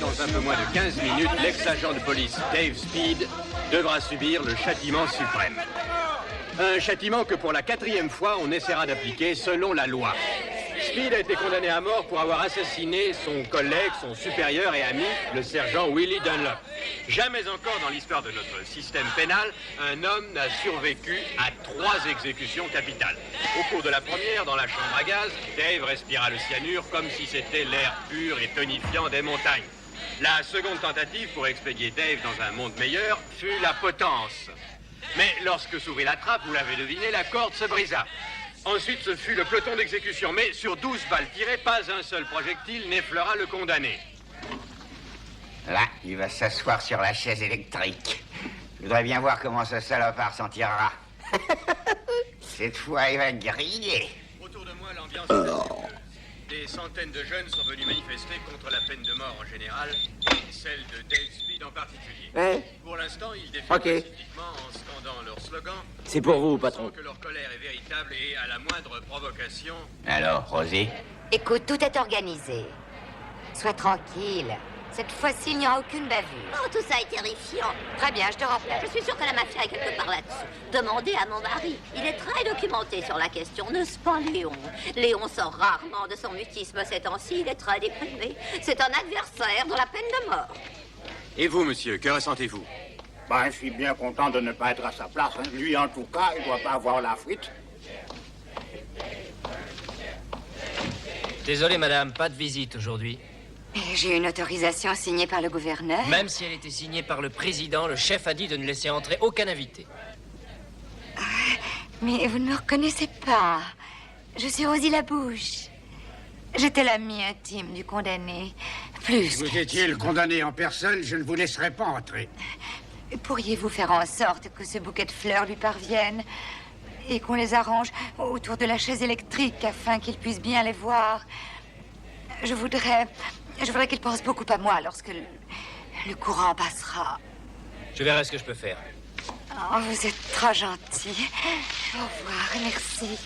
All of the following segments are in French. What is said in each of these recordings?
Dans un peu moins de 15 minutes, l'ex-agent de police Dave Speed devra subir le châtiment suprême. Un châtiment que pour la 4e fois, on essaiera d'appliquer selon la loi. Speed a été condamné à mort pour avoir assassiné son collègue, son supérieur et ami, le sergent Willie Dunlop. Jamais encore dans l'histoire de notre système pénal, un homme n'a survécu à 3 exécutions capitales. Au cours de la première, dans la chambre à gaz, Dave respira le cyanure comme si c'était l'air pur et tonifiant des montagnes. La seconde tentative pour expédier Dave dans un monde meilleur fut la potence. Mais lorsque s'ouvrit la trappe, vous l'avez deviné, la corde se brisa. Ensuite, ce fut le peloton d'exécution. Mais sur 12 balles tirées, pas un seul projectile n'effleura le condamné. Là, il va s'asseoir sur la chaise électrique. Je voudrais bien voir comment ce salopard s'en tirera. Cette fois, il va griller. Autour de moi, l'ambiance est des centaines de jeunes sont venus manifester contre la peine de mort en général et celle de Dave Speed en particulier. Ouais. Pour l'instant, ils défient pacifiquement en scandant leur slogan. C'est pour vous, patron. Que leur colère est véritable et à la moindre provocation... Alors, Rosie? Écoute, tout est organisé. Sois tranquille. Cette fois-ci, il n'y aura aucune bavure. Oh, tout ça est terrifiant. Très bien, je te rappelle. Je suis sûre que la mafia est quelque part là-dessus. Demandez à mon mari. Il est très documenté sur la question, n'est-ce pas, Léon? Léon sort rarement de son mutisme ces temps-ci. Il est très déprimé. C'est un adversaire dans la peine de mort. Et vous, monsieur, que ressentez-vous? Ben, je suis bien content de ne pas être à sa place. Hein. Lui, en tout cas, il ne doit pas avoir la frite. Désolé, madame, pas de visite aujourd'hui. J'ai une autorisation signée par le gouverneur. Même si elle était signée par le président, le chef a dit de ne laisser entrer aucun invité. Mais vous ne me reconnaissez pas. Je suis Rosie Labouche. J'étais l'amie intime du condamné. Plus. Si vous étiez le condamné en personne, je ne vous laisserais pas entrer. Pourriez-vous faire en sorte que ce bouquet de fleurs lui parvienne et qu'on les arrange autour de la chaise électrique afin qu'il puisse bien les voir? Je voudrais qu'il pense beaucoup à moi lorsque le courant passera. Je verrai ce que je peux faire. Oh, vous êtes trop gentil. Au revoir et merci.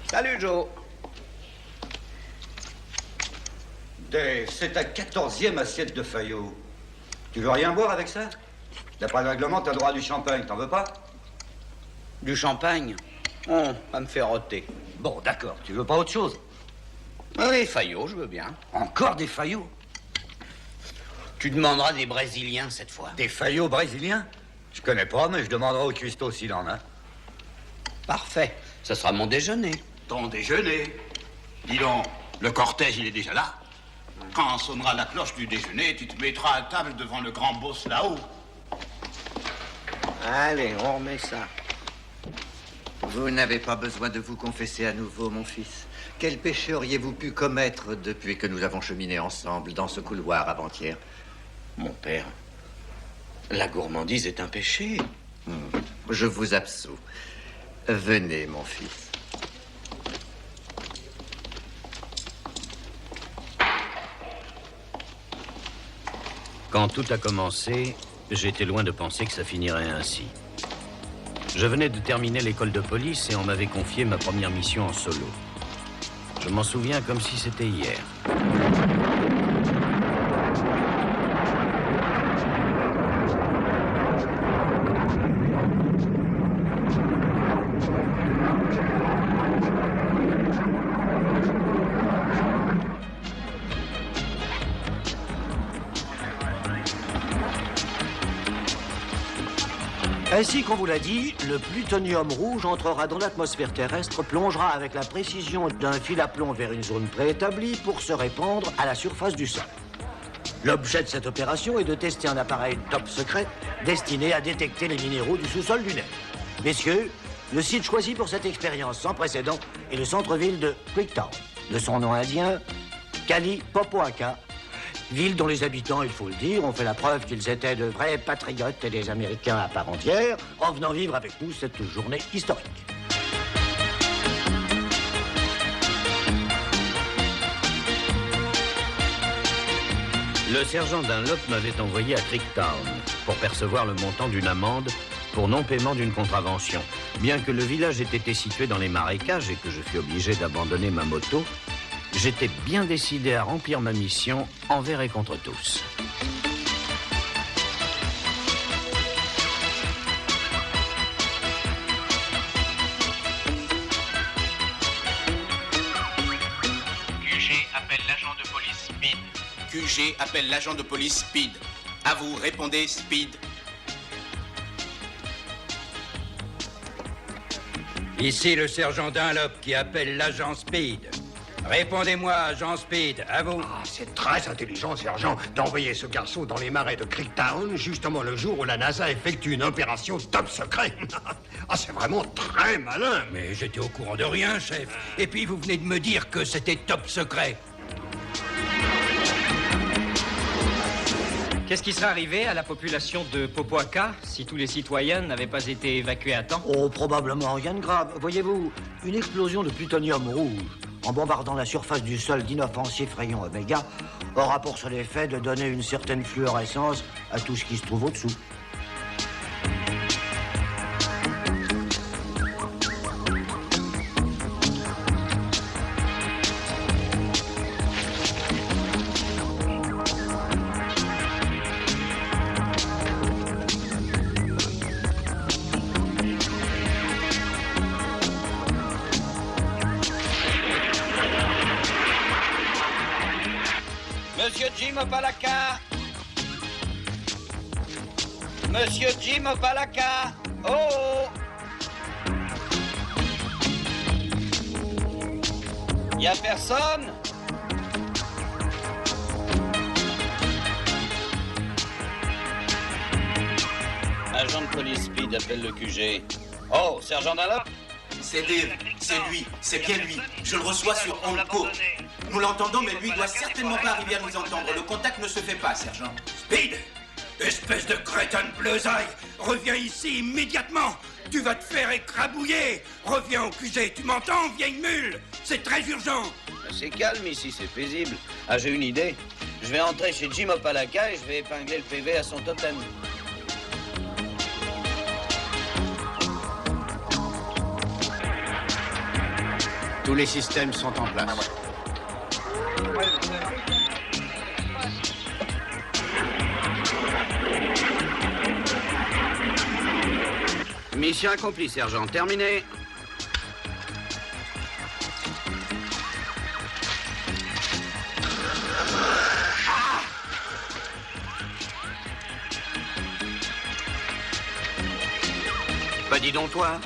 Salut, Joe. Dave, c'est ta 14e assiette de Fayot. Tu veux rien boire avec ça? D'après le règlement, t'as droit à du champagne, t'en veux pas? Du champagne? Oh, ça me fait roter. Bon, d'accord, tu veux pas autre chose? Oui, Fayot, je veux bien. Encore des Fayots? Tu demanderas des Brésiliens cette fois. Des Fayots brésiliens? Je connais pas, mais je demanderai au cuistot s'il en a. Parfait, ce sera mon déjeuner. Ton déjeuner. Dis donc, le cortège, il est déjà là. Quand sonnera la cloche du déjeuner, tu te mettras à table devant le grand boss là-haut. Allez, on remet ça. Vous n'avez pas besoin de vous confesser à nouveau, mon fils. Quel péché auriez-vous pu commettre depuis que nous avons cheminé ensemble dans ce couloir avant-hier? Mon père, la gourmandise est un péché. Je vous absous. Venez, mon fils. Quand tout a commencé, j'étais loin de penser que ça finirait ainsi. Je venais de terminer l'école de police et on m'avait confié ma première mission en solo. Je m'en souviens comme si c'était hier. Ainsi qu'on vous l'a dit, le plutonium rouge entrera dans l'atmosphère terrestre, plongera avec la précision d'un fil à plomb vers une zone préétablie pour se répandre à la surface du sol. L'objet de cette opération est de tester un appareil top secret destiné à détecter les minéraux du sous-sol lunaire. Messieurs, le site choisi pour cette expérience sans précédent est le centre-ville de Creektown. De son nom indien, Kalipopoaka. Ville dont les habitants, il faut le dire, ont fait la preuve qu'ils étaient de vrais patriotes et des Américains à part entière en venant vivre avec nous cette journée historique. Le sergent Dunlop m'avait envoyé à Creektown pour percevoir le montant d'une amende pour non-paiement d'une contravention. Bien que le village ait été situé dans les marécages et que je fus obligé d'abandonner ma moto, j'étais bien décidé à remplir ma mission envers et contre tous. QG appelle l'agent de police Speed. QG appelle l'agent de police Speed. À vous, répondez Speed. Ici le sergent Dunlop qui appelle l'agent Speed. Répondez-moi, agent Speed, à vous. Ah, c'est très intelligent, sergent, d'envoyer ce garçon dans les marais de Creektown, justement le jour où la NASA effectue une opération top secret. Ah, c'est vraiment très malin. Mais j'étais au courant de rien, chef. Et puis vous venez de me dire que c'était top secret. Qu'est-ce qui serait arrivé à la population de Popoaka si tous les citoyens n'avaient pas été évacués à temps? Oh, probablement rien de grave. Voyez-vous, une explosion de plutonium rouge en bombardant la surface du sol d'inoffensifs rayons oméga aura pour seul effet de donner une certaine fluorescence à tout ce qui se trouve au-dessous. Monsieur Jim Opalaka. Monsieur Jim Opalaka. Oh! Y a personne? Agent de police Speed appelle le QG. Oh, sergent Dunlop? C'est Dave, c'est lui, c'est bien lui. Je le reçois sur OnCo. Nous l'entendons, mais lui doit certainement pas arriver à nous entendre. Le contact ne se fait pas, sergent. Speed, Espèce de crétin de bleusaille, reviens ici immédiatement. Tu vas te faire écrabouiller. Reviens au QG, tu m'entends, vieille mule? C'est très urgent. C'est calme ici, c'est paisible. Ah, j'ai une idée. Je vais entrer chez Jim Opalaka et je vais épingler le PV à son totem. Tous les systèmes sont en place. Mission accomplie, sergent. Terminé. Bah dis donc toi.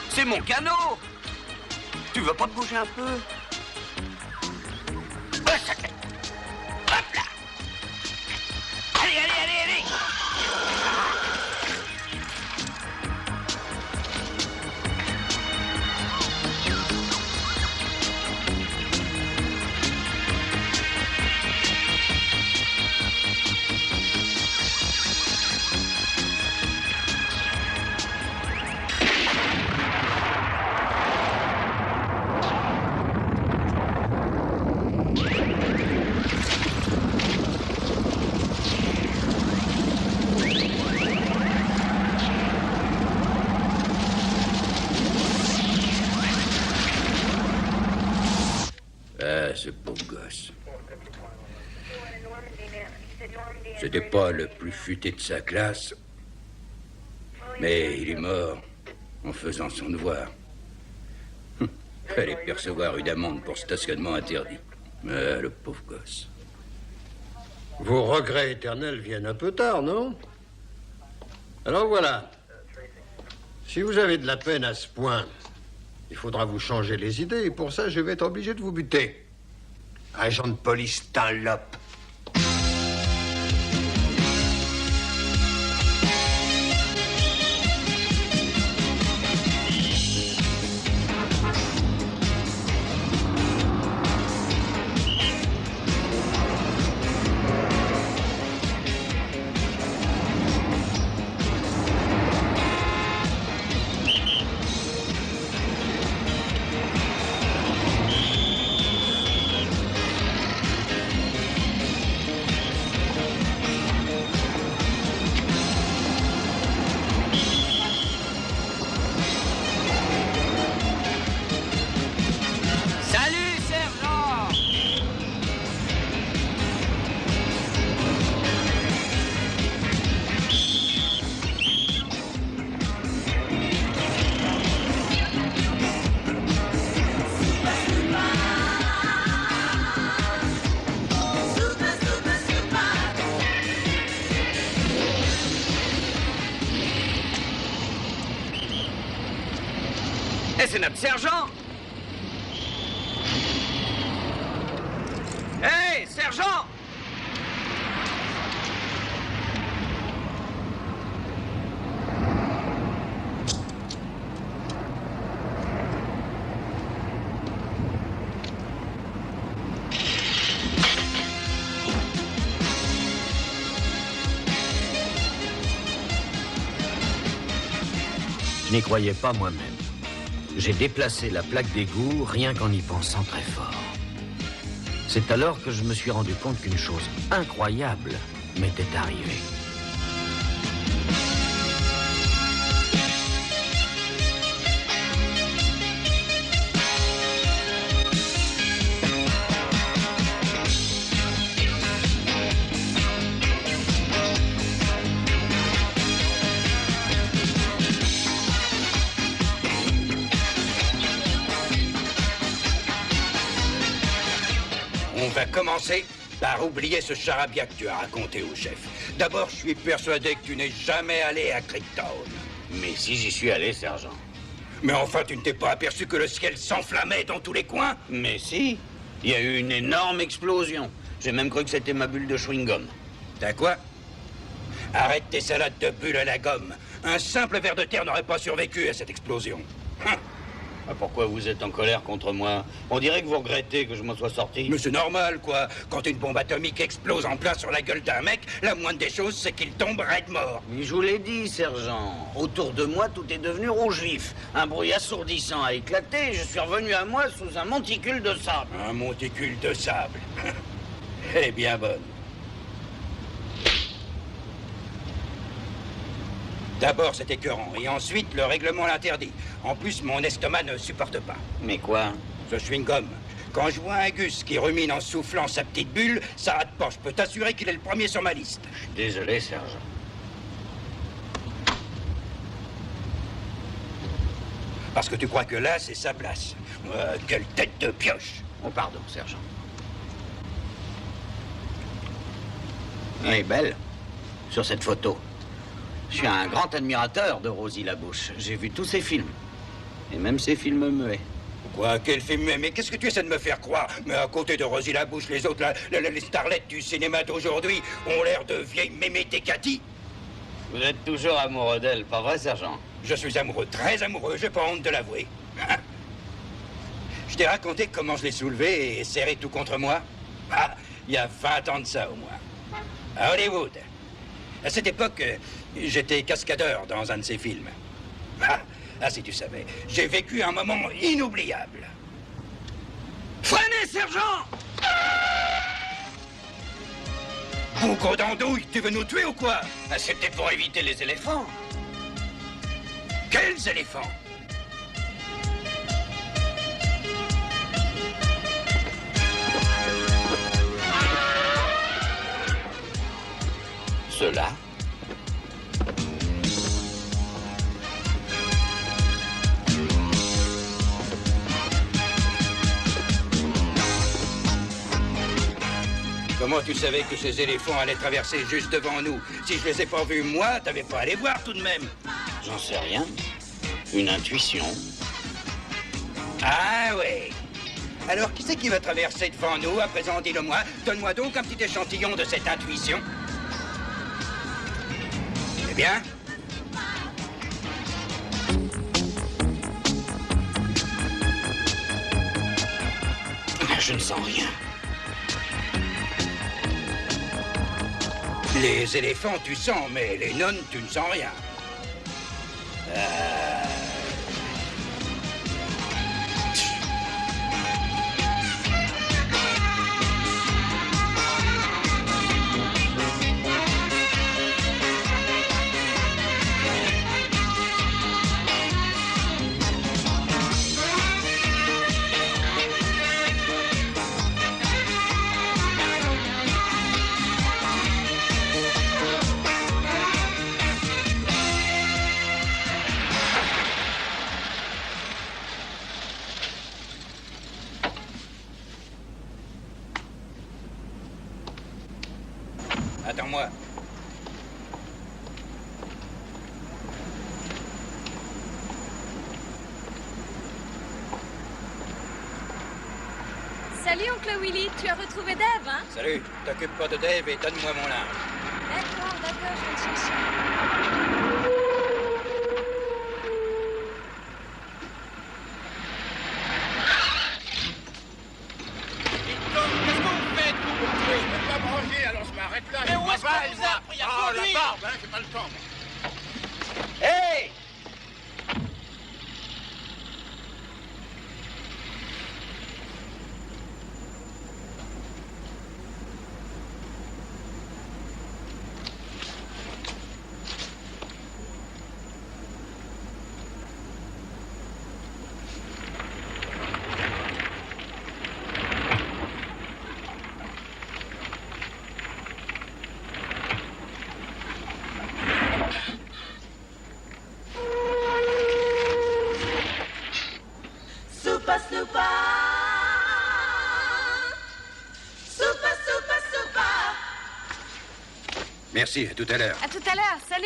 C'est mon canot. Tu veux pas te bouger un peu? Hop là. Allez, allez, allez, allez. Ce pauvre gosse. C'était pas le plus futé de sa classe, mais il est mort en faisant son devoir. Fallait percevoir une amende pour stationnement interdit. Le pauvre gosse. Vos regrets éternels viennent un peu tard, non? Alors voilà. Si vous avez de la peine à ce point, il faudra vous changer les idées, et pour ça, je vais être obligé de vous buter. Agent de police Dunlop. C'est notre sergent. Hé, sergent! Je n'y croyais pas moi-même. J'ai déplacé la plaque d'égout rien qu'en y pensant très fort. C'est alors que je me suis rendu compte qu'une chose incroyable m'était arrivée. On va commencer par oublier ce charabia que tu as raconté au chef. D'abord, je suis persuadé que tu n'es jamais allé à Creektown. Mais si j'y suis allé, sergent. Mais enfin, tu ne t'es pas aperçu que le ciel s'enflammait dans tous les coins? Mais si, il y a eu une énorme explosion. J'ai même cru que c'était ma bulle de chewing-gum. T'as quoi? Arrête tes salades de bulles à la gomme. Un simple ver de terre n'aurait pas survécu à cette explosion. Ah, pourquoi vous êtes en colère contre moi? On dirait que vous regrettez que je m'en sois sorti. Mais c'est normal, quoi. Quand une bombe atomique explose en plein sur la gueule d'un mec, la moindre des choses, c'est qu'il tombe raide mort. Mais je vous l'ai dit, sergent. Autour de moi, tout est devenu rouge vif. Un bruit assourdissant a éclaté et je suis revenu à moi sous un monticule de sable. Un monticule de sable. Elle est bien bonne. D'abord, c'est écœurant, et ensuite, le règlement l'interdit. En plus, mon estomac ne supporte pas. Mais quoi? Ce chewing-gum. Quand je vois un Gus qui rumine en soufflant sa petite bulle, ça rate pas. Je peux t'assurer qu'il est le premier sur ma liste. Je suis désolé, sergent. Parce que tu crois que là, c'est sa place. Quelle tête de pioche. Oh, pardon, sergent. Elle est belle, sur cette photo. Je suis un grand admirateur de Rosie Labouche. J'ai vu tous ses films. Et même ses films muets. Quoi? Quel film? Mais qu'est-ce que tu essaies de me faire croire? Mais à côté de Rosie Labouche, les autres, les starlettes du cinéma d'aujourd'hui ont l'air de vieilles mémés Cathy. Vous êtes toujours amoureux d'elle, pas vrai, sergent? Je suis amoureux, très amoureux, j'ai pas honte de l'avouer. Je t'ai raconté comment je l'ai soulevé et serré tout contre moi? Ah, il y a 20 ans de ça, au moins. À Hollywood. À cette époque, j'étais cascadeur dans un de ses films. Ah, si tu savais, j'ai vécu un moment inoubliable. Freinez, sergent! Bougon d'andouille, tu veux nous tuer ou quoi? Ah, c'était pour éviter les éléphants. Quels éléphants? Ceux-là. Comment tu savais que ces éléphants allaient traverser juste devant nous? Si je les ai pas vus, moi, t'avais pas à les voir tout de même. J'en sais rien. Une intuition. Ah ouais. Alors, qui c'est qui va traverser devant nous? À présent, dis-le-moi. Donne-moi donc un petit échantillon de cette intuition. Eh bien? Je ne sens rien. Les éléphants, tu sens, mais les nonnes, tu ne sens rien. Attends-moi. Salut, oncle Willy. Tu as retrouvé Dave, hein? Salut. T'occupe pas de Dave et donne-moi mon linge. D'accord, je vais te chercher. Mais où est-ce qu'on vous a appris à conduire? La barbe, hein, j'ai pas le temps. Hey! Merci, à tout à l'heure. À tout à l'heure, salut.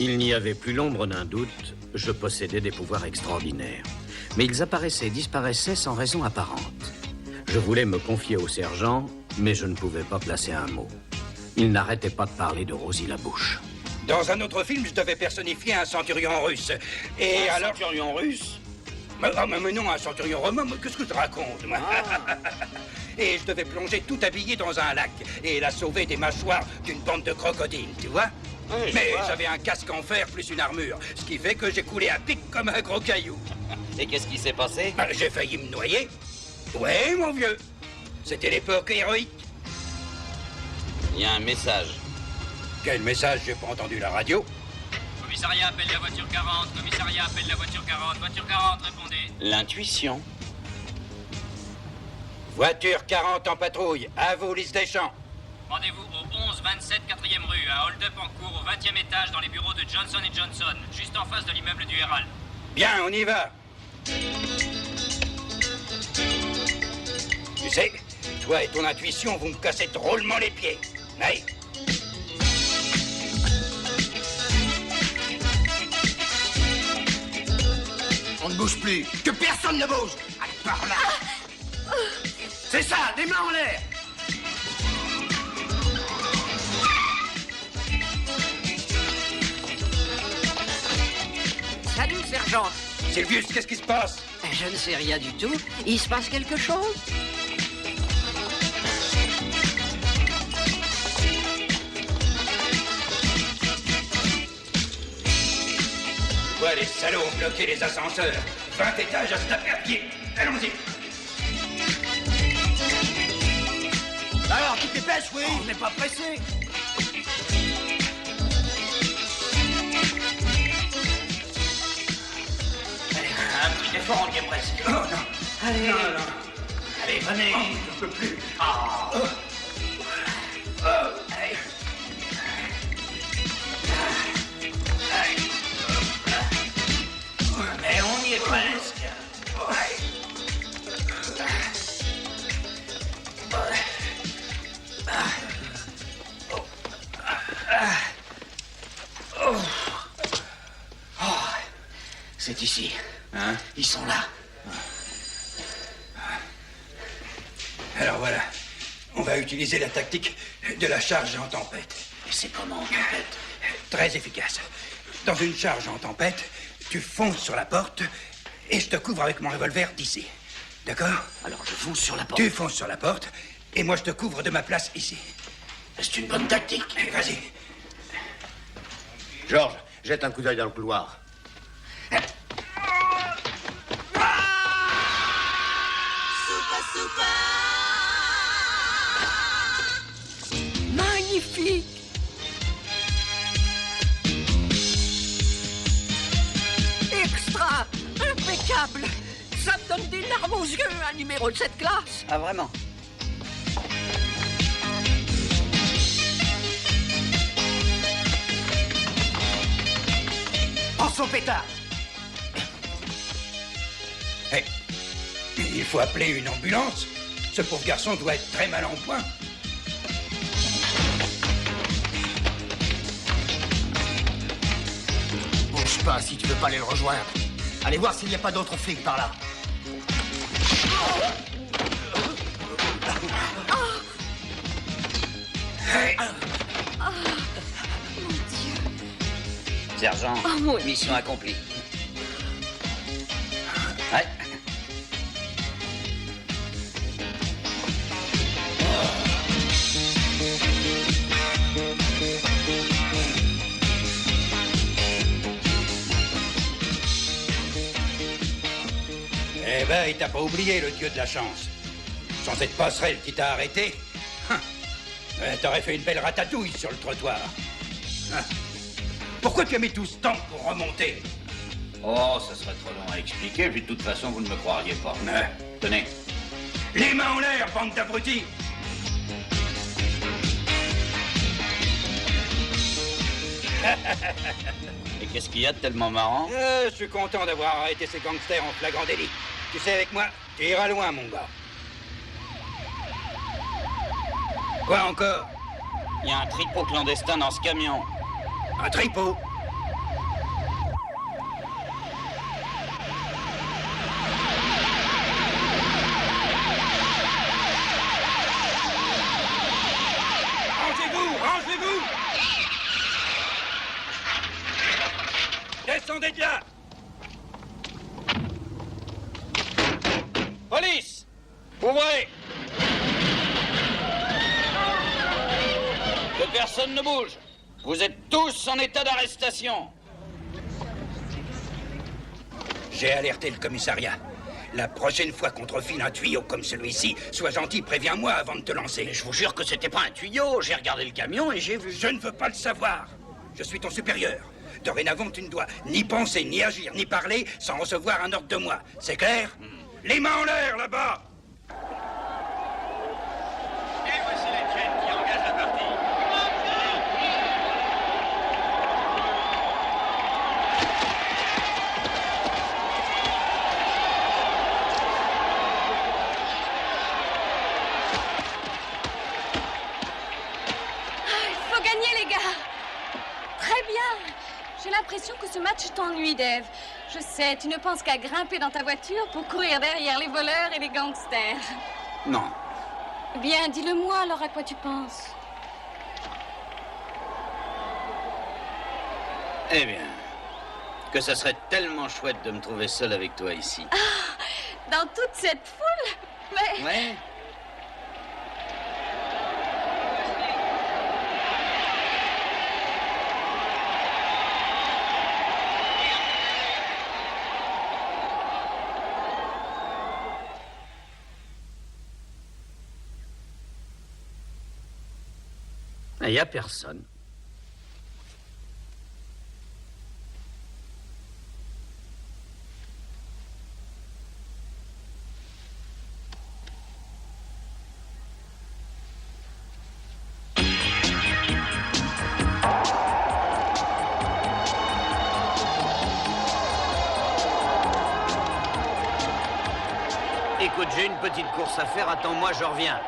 Il n'y avait plus l'ombre d'un doute, je possédais des pouvoirs extraordinaires. Mais ils apparaissaient et disparaissaient sans raison apparente. Je voulais me confier au sergent, mais je ne pouvais pas placer un mot. Il n'arrêtait pas de parler de Rosie Labouche. Dans un autre film, je devais personnifier un centurion russe. Et alors... Centurion russe? Mais non, un centurion romain, mais qu'est-ce que je raconte, moi? Et je devais plonger tout habillé dans un lac et la sauver des mâchoires d'une bande de crocodiles, tu vois? Oui, mais j'avais un casque en fer plus une armure, ce qui fait que j'ai coulé à pic comme un gros caillou. Et qu'est-ce qui s'est passé? J'ai failli me noyer. Ouais, mon vieux. C'était l'époque héroïque. Il y a un message. Quel message? J'ai pas entendu la radio. Commissariat appelle la voiture 40. Commissariat appelle la voiture 40. Voiture 40, répondez. L'intuition. Voiture 40 en patrouille. À vous, Lys Deschamps. Rendez-vous au 11-27 4e rue, à hold-up en cours au 20e étage dans les bureaux de Johnson & Johnson, juste en face de l'immeuble du Herald. Bien, on y va. Tu sais, toi et ton intuition, vous me cassez drôlement les pieds. Allez. On ne bouge plus. Que personne ne bouge. Allez, par là. C'est ça, des mains en l'air. Salut, sergent. Sylvius, qu'est-ce qui se passe? Je ne sais rien du tout. Il se passe quelque chose? Ouais, les salauds ont bloqué les ascenseurs. 20 étages à se taper à pied. Allons-y. Alors, tu te dépêches, oui? On n'est pas pressé. Un petit effort, on y est presque. Oh non. Allez. Non, non. Allez, venez. Oh, je peux plus. Ah. Allez. Mais on y est presque. C'est ici. Hein? Ils sont là. Alors voilà. On va utiliser la tactique de la charge en tempête. Et c'est comment en tempête? Très efficace. Dans une charge en tempête, tu fonces sur la porte et je te couvre avec mon revolver d'ici. D'accord? Alors je fonce sur la porte. Tu fonces sur la porte et moi je te couvre de ma place ici. C'est une bonne tactique. Allez, vas-y. Georges, jette un coup d'œil dans le couloir. Magnifique! Extra! Impeccable! Ça me donne des larmes aux yeux, un numéro de cette classe! Ah, vraiment? Prends son pétard. Hey, il faut appeler une ambulance. Ce pauvre garçon doit être très mal en point. Bouge pas si tu veux pas aller le rejoindre. Allez voir s'il n'y a pas d'autres flics par là. Sergent, mission accomplie. Ouais. Eh ben, il t'a pas oublié, le dieu de la chance. Sans cette passerelle qui t'a arrêté, t'aurais fait une belle ratatouille sur le trottoir. Pourquoi tu as mis tout ce temps pour remonter? Oh, ça serait trop long à expliquer, puis de toute façon, vous ne me croiriez pas. Tenez. Les mains en l'air, bande d'abrutis! Et qu'est-ce qu'il y a de tellement marrant? Je suis content d'avoir arrêté ces gangsters en flagrant délit. Tu sais, avec moi, tu iras loin, mon gars. Quoi encore? Il y a un tripot clandestin dans ce camion. Un tripot? descendez de là! Police! Ouvrez! Que personne ne bouge. Vous êtes tous en état d'arrestation. J'ai alerté le commissariat. La prochaine fois qu'on te refile un tuyau comme celui-ci, sois gentil, préviens-moi avant de te lancer. Mais je vous jure que c'était pas un tuyau. J'ai regardé le camion et j'ai vu... Je ne veux pas le savoir. Je suis ton supérieur. Dorénavant, tu ne dois ni penser, ni agir, ni parler sans recevoir un ordre de moi. C'est clair? Les mains en l'air, là-bas! Et voici les jets qui engagent la partie. Il faut gagner, les gars. Très bien. J'ai l'impression que ce match t'ennuie, Dave. Je sais, tu ne penses qu'à grimper dans ta voiture pour courir derrière les voleurs et les gangsters. Non. Bien, dis-le-moi alors à quoi tu penses. Eh bien, que ça serait tellement chouette de me trouver seul avec toi ici. Ah, dans toute cette foule? Mais... Ouais. Il n'y a personne. Écoute, j'ai une petite course à faire. Attends-moi, je reviens.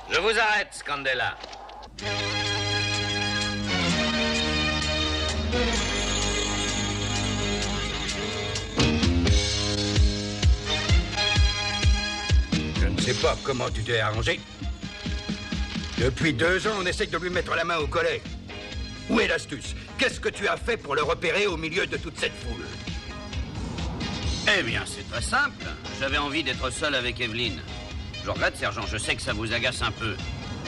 Je vous arrête, Scandella. Je ne sais pas comment tu t'es arrangé. Depuis 2 ans, on essaye de lui mettre la main au collet. Où est l'astuce? Qu'est-ce que tu as fait pour le repérer au milieu de toute cette foule? Eh bien, c'est très simple. J'avais envie d'être seul avec Evelyn. Je regrette, sergent, je sais que ça vous agace un peu.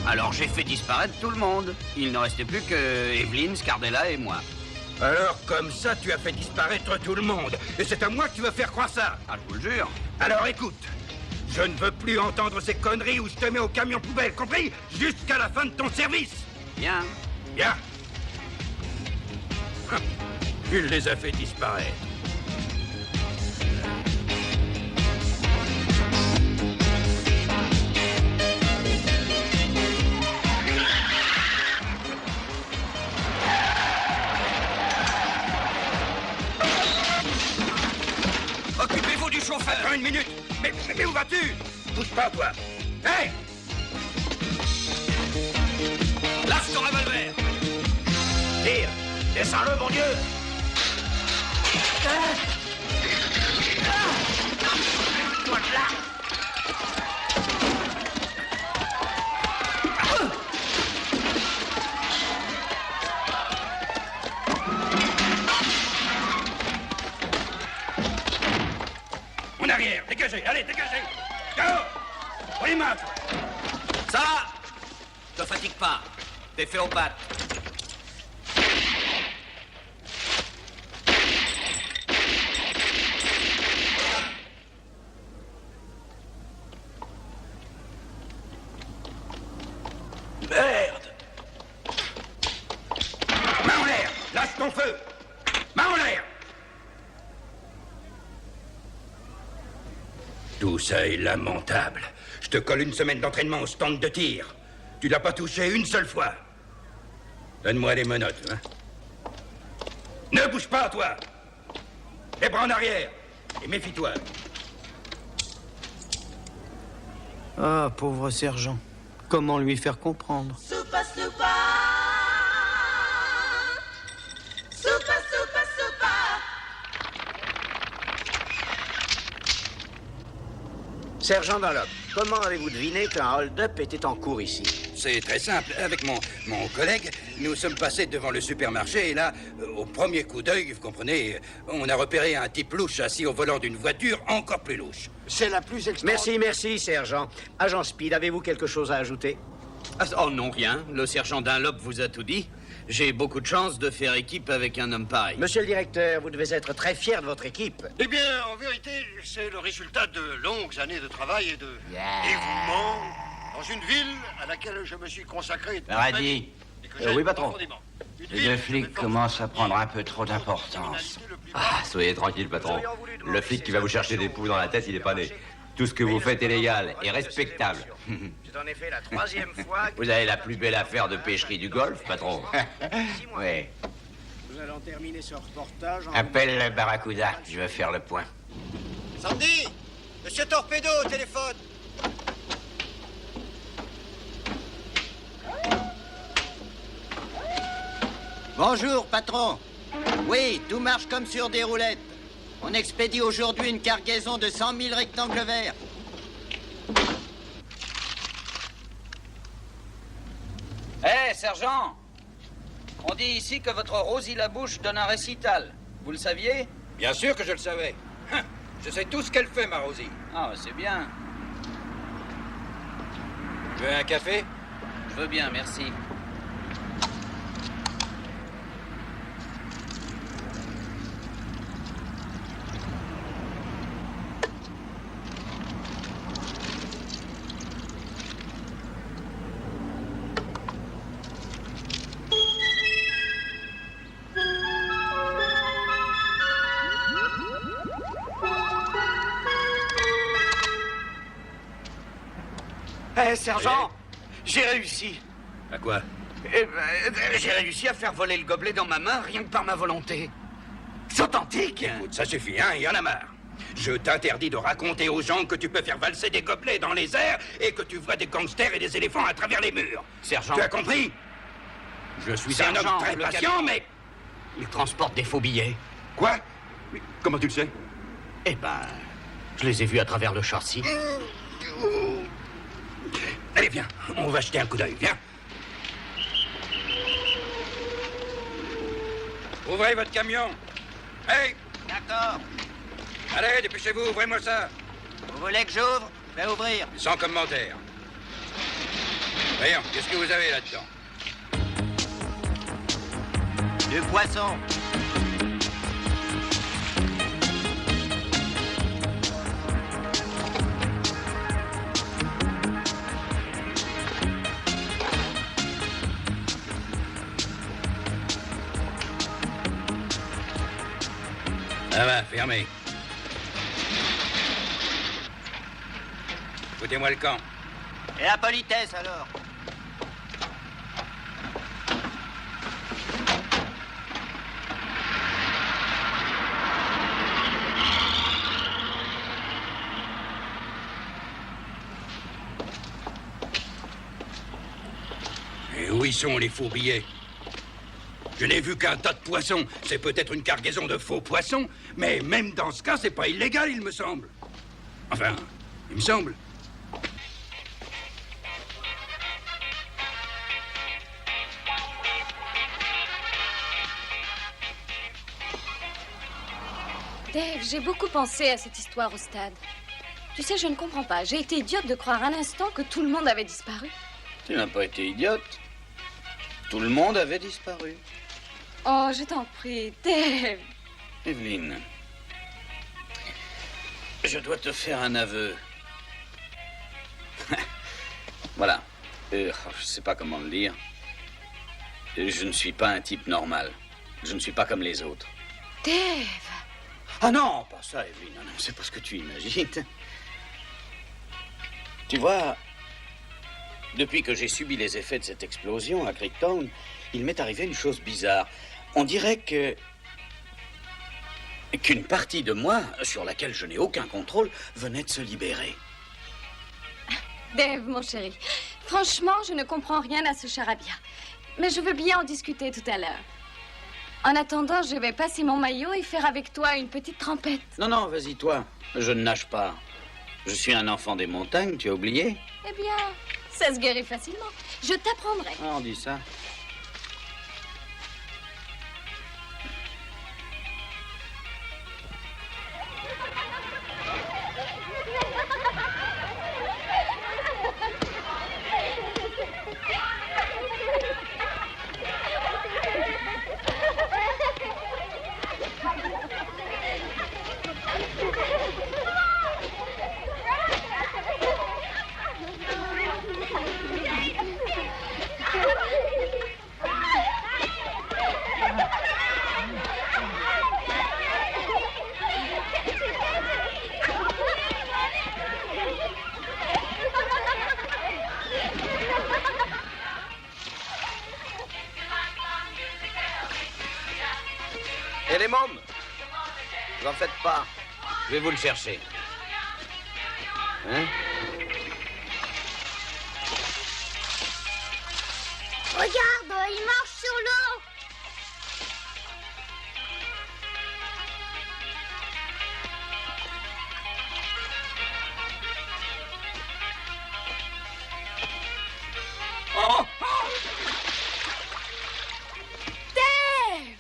Alors j'ai fait disparaître tout le monde. Il ne restait plus que Evelyn, Scardella et moi. Alors, comme ça, tu as fait disparaître tout le monde. Et c'est à moi que tu vas faire croire ça. Ah, je vous le jure. Alors écoute, je ne veux plus entendre ces conneries où je te mets au camion poubelle, compris? Jusqu'à la fin de ton service. Bien. Bien. Il les a fait disparaître. Occupez-vous du chauffeur. Attends une minute. Mais où vas-tu? Bouge pas, toi. Hé! Lâche ton revolver. Tire. Descends-le, mon Dieu. Toi de là. En arrière, dégagez, allez, dégagez. Dehors. Pour les mains, toi. Ça va. Te fatigue pas. T'es fait au bat. ton feu. Main en l'air. Tout ça est lamentable. Je te colle une semaine d'entraînement au stand de tir. Tu l'as pas touché une seule fois. Donne-moi les menottes, hein. Ne bouge pas, toi. Les bras en arrière. Et méfie-toi. Ah, pauvre sergent. Comment lui faire comprendre? Soupa, soupa. Soupa, soupa, soupa. Sergent Dunlop, comment avez-vous deviné qu'un hold-up était en cours ici? C'est très simple. Avec mon collègue, nous sommes passés devant le supermarché et là, au premier coup d'œil, vous comprenez, on a repéré un type louche assis au volant d'une voiture encore plus louche. C'est la plus extraordinaire... Merci, sergent. Agent Speed, avez-vous quelque chose à ajouter? Oh non, rien. Le sergent Dunlop vous a tout dit. J'ai beaucoup de chance de faire équipe avec un homme pareil. Monsieur le directeur, vous devez être très fier de votre équipe. Eh bien, en vérité, c'est le résultat de longues années de travail et de dévouement dans une ville à laquelle je me suis consacré. Paradis. Oui, patron. Profondément. Les deux flics commencent à prendre un peu trop d'importance. Ah, soyez tranquille, patron. Le flic qui va vous chercher des poux dans la tête, il est pas né. Tout ce que vous faites est légal et respectable. C'est en effet la 3e fois que... Vous avez la plus belle affaire de pêcherie du Golfe, patron. Oui. Nous allons terminer ce reportage en... Appelle le Barracuda, je veux faire le point. Sandy, Monsieur Torpedo au téléphone. Bonjour, patron. Oui, tout marche comme sur des roulettes. On expédie aujourd'hui une cargaison de 100 000 rectangles verts. Hé, sergent! On dit ici que votre Rosie Labouche donne un récital. Vous le saviez? Bien sûr que je le savais. Je sais tout ce qu'elle fait, ma Rosie. Ah, c'est bien. Tu veux un café? Je veux bien, merci. Hé, sergent, j'ai réussi. À quoi? J'ai réussi à faire voler le gobelet dans ma main, rien que par ma volonté. C'est authentique. Écoute, ça suffit, hein, il y en a marre. Je t'interdis de raconter aux gens que tu peux faire valser des gobelets dans les airs et que tu vois des gangsters et des éléphants à travers les murs. Sergent... Tu as compris? Je suis un homme très patient, mais... Il transporte des faux billets. Quoi? Comment tu le sais? Eh ben, je les ai vus à travers le châssis. Allez, viens, on va jeter un coup d'œil, viens. Ouvrez votre camion. Hey! D'accord. Allez, dépêchez-vous, ouvrez-moi ça. Vous voulez que j'ouvre? Je vais ouvrir. Sans commentaire. Voyons, qu'est-ce que vous avez là-dedans? Du poisson. Ça va, fermez. Foutez-moi le camp. Et la politesse, alors? Et où ils sont, les faux billets? Je n'ai vu qu'un tas de poissons. C'est peut-être une cargaison de faux poissons, mais même dans ce cas, c'est pas illégal, il me semble. Enfin, il me semble. Dave, j'ai beaucoup pensé à cette histoire au stade. Tu sais, je ne comprends pas. J'ai été idiote de croire un instant que tout le monde avait disparu. Tu n'as pas été idiote. Tout le monde avait disparu. Oh, je t'en prie, Dave. Evelyne, je dois te faire un aveu. Voilà. Je sais pas comment le dire. Je ne suis pas un type normal. Je ne suis pas comme les autres. Dave! Ah non, pas ça, Evelyn. Non, c'est pas ce que tu imagines. Tu vois, depuis que j'ai subi les effets de cette explosion à Creektown, il m'est arrivé une chose bizarre. On dirait qu'une partie de moi, sur laquelle je n'ai aucun contrôle, venait de se libérer. Dave, mon chéri, franchement, je ne comprends rien à ce charabia. Mais je veux bien en discuter tout à l'heure. En attendant, je vais passer mon maillot et faire avec toi une petite trempette. Non, non, vas-y, toi. Je ne nage pas. Je suis un enfant des montagnes, tu as oublié? Eh bien, ça se guérit facilement. Je t'apprendrai. Ah, on dit ça. Et les mômes? Vous en faites pas. Je vais vous le chercher. Hein? Regarde, il marche sur l'eau. Oh! Dave!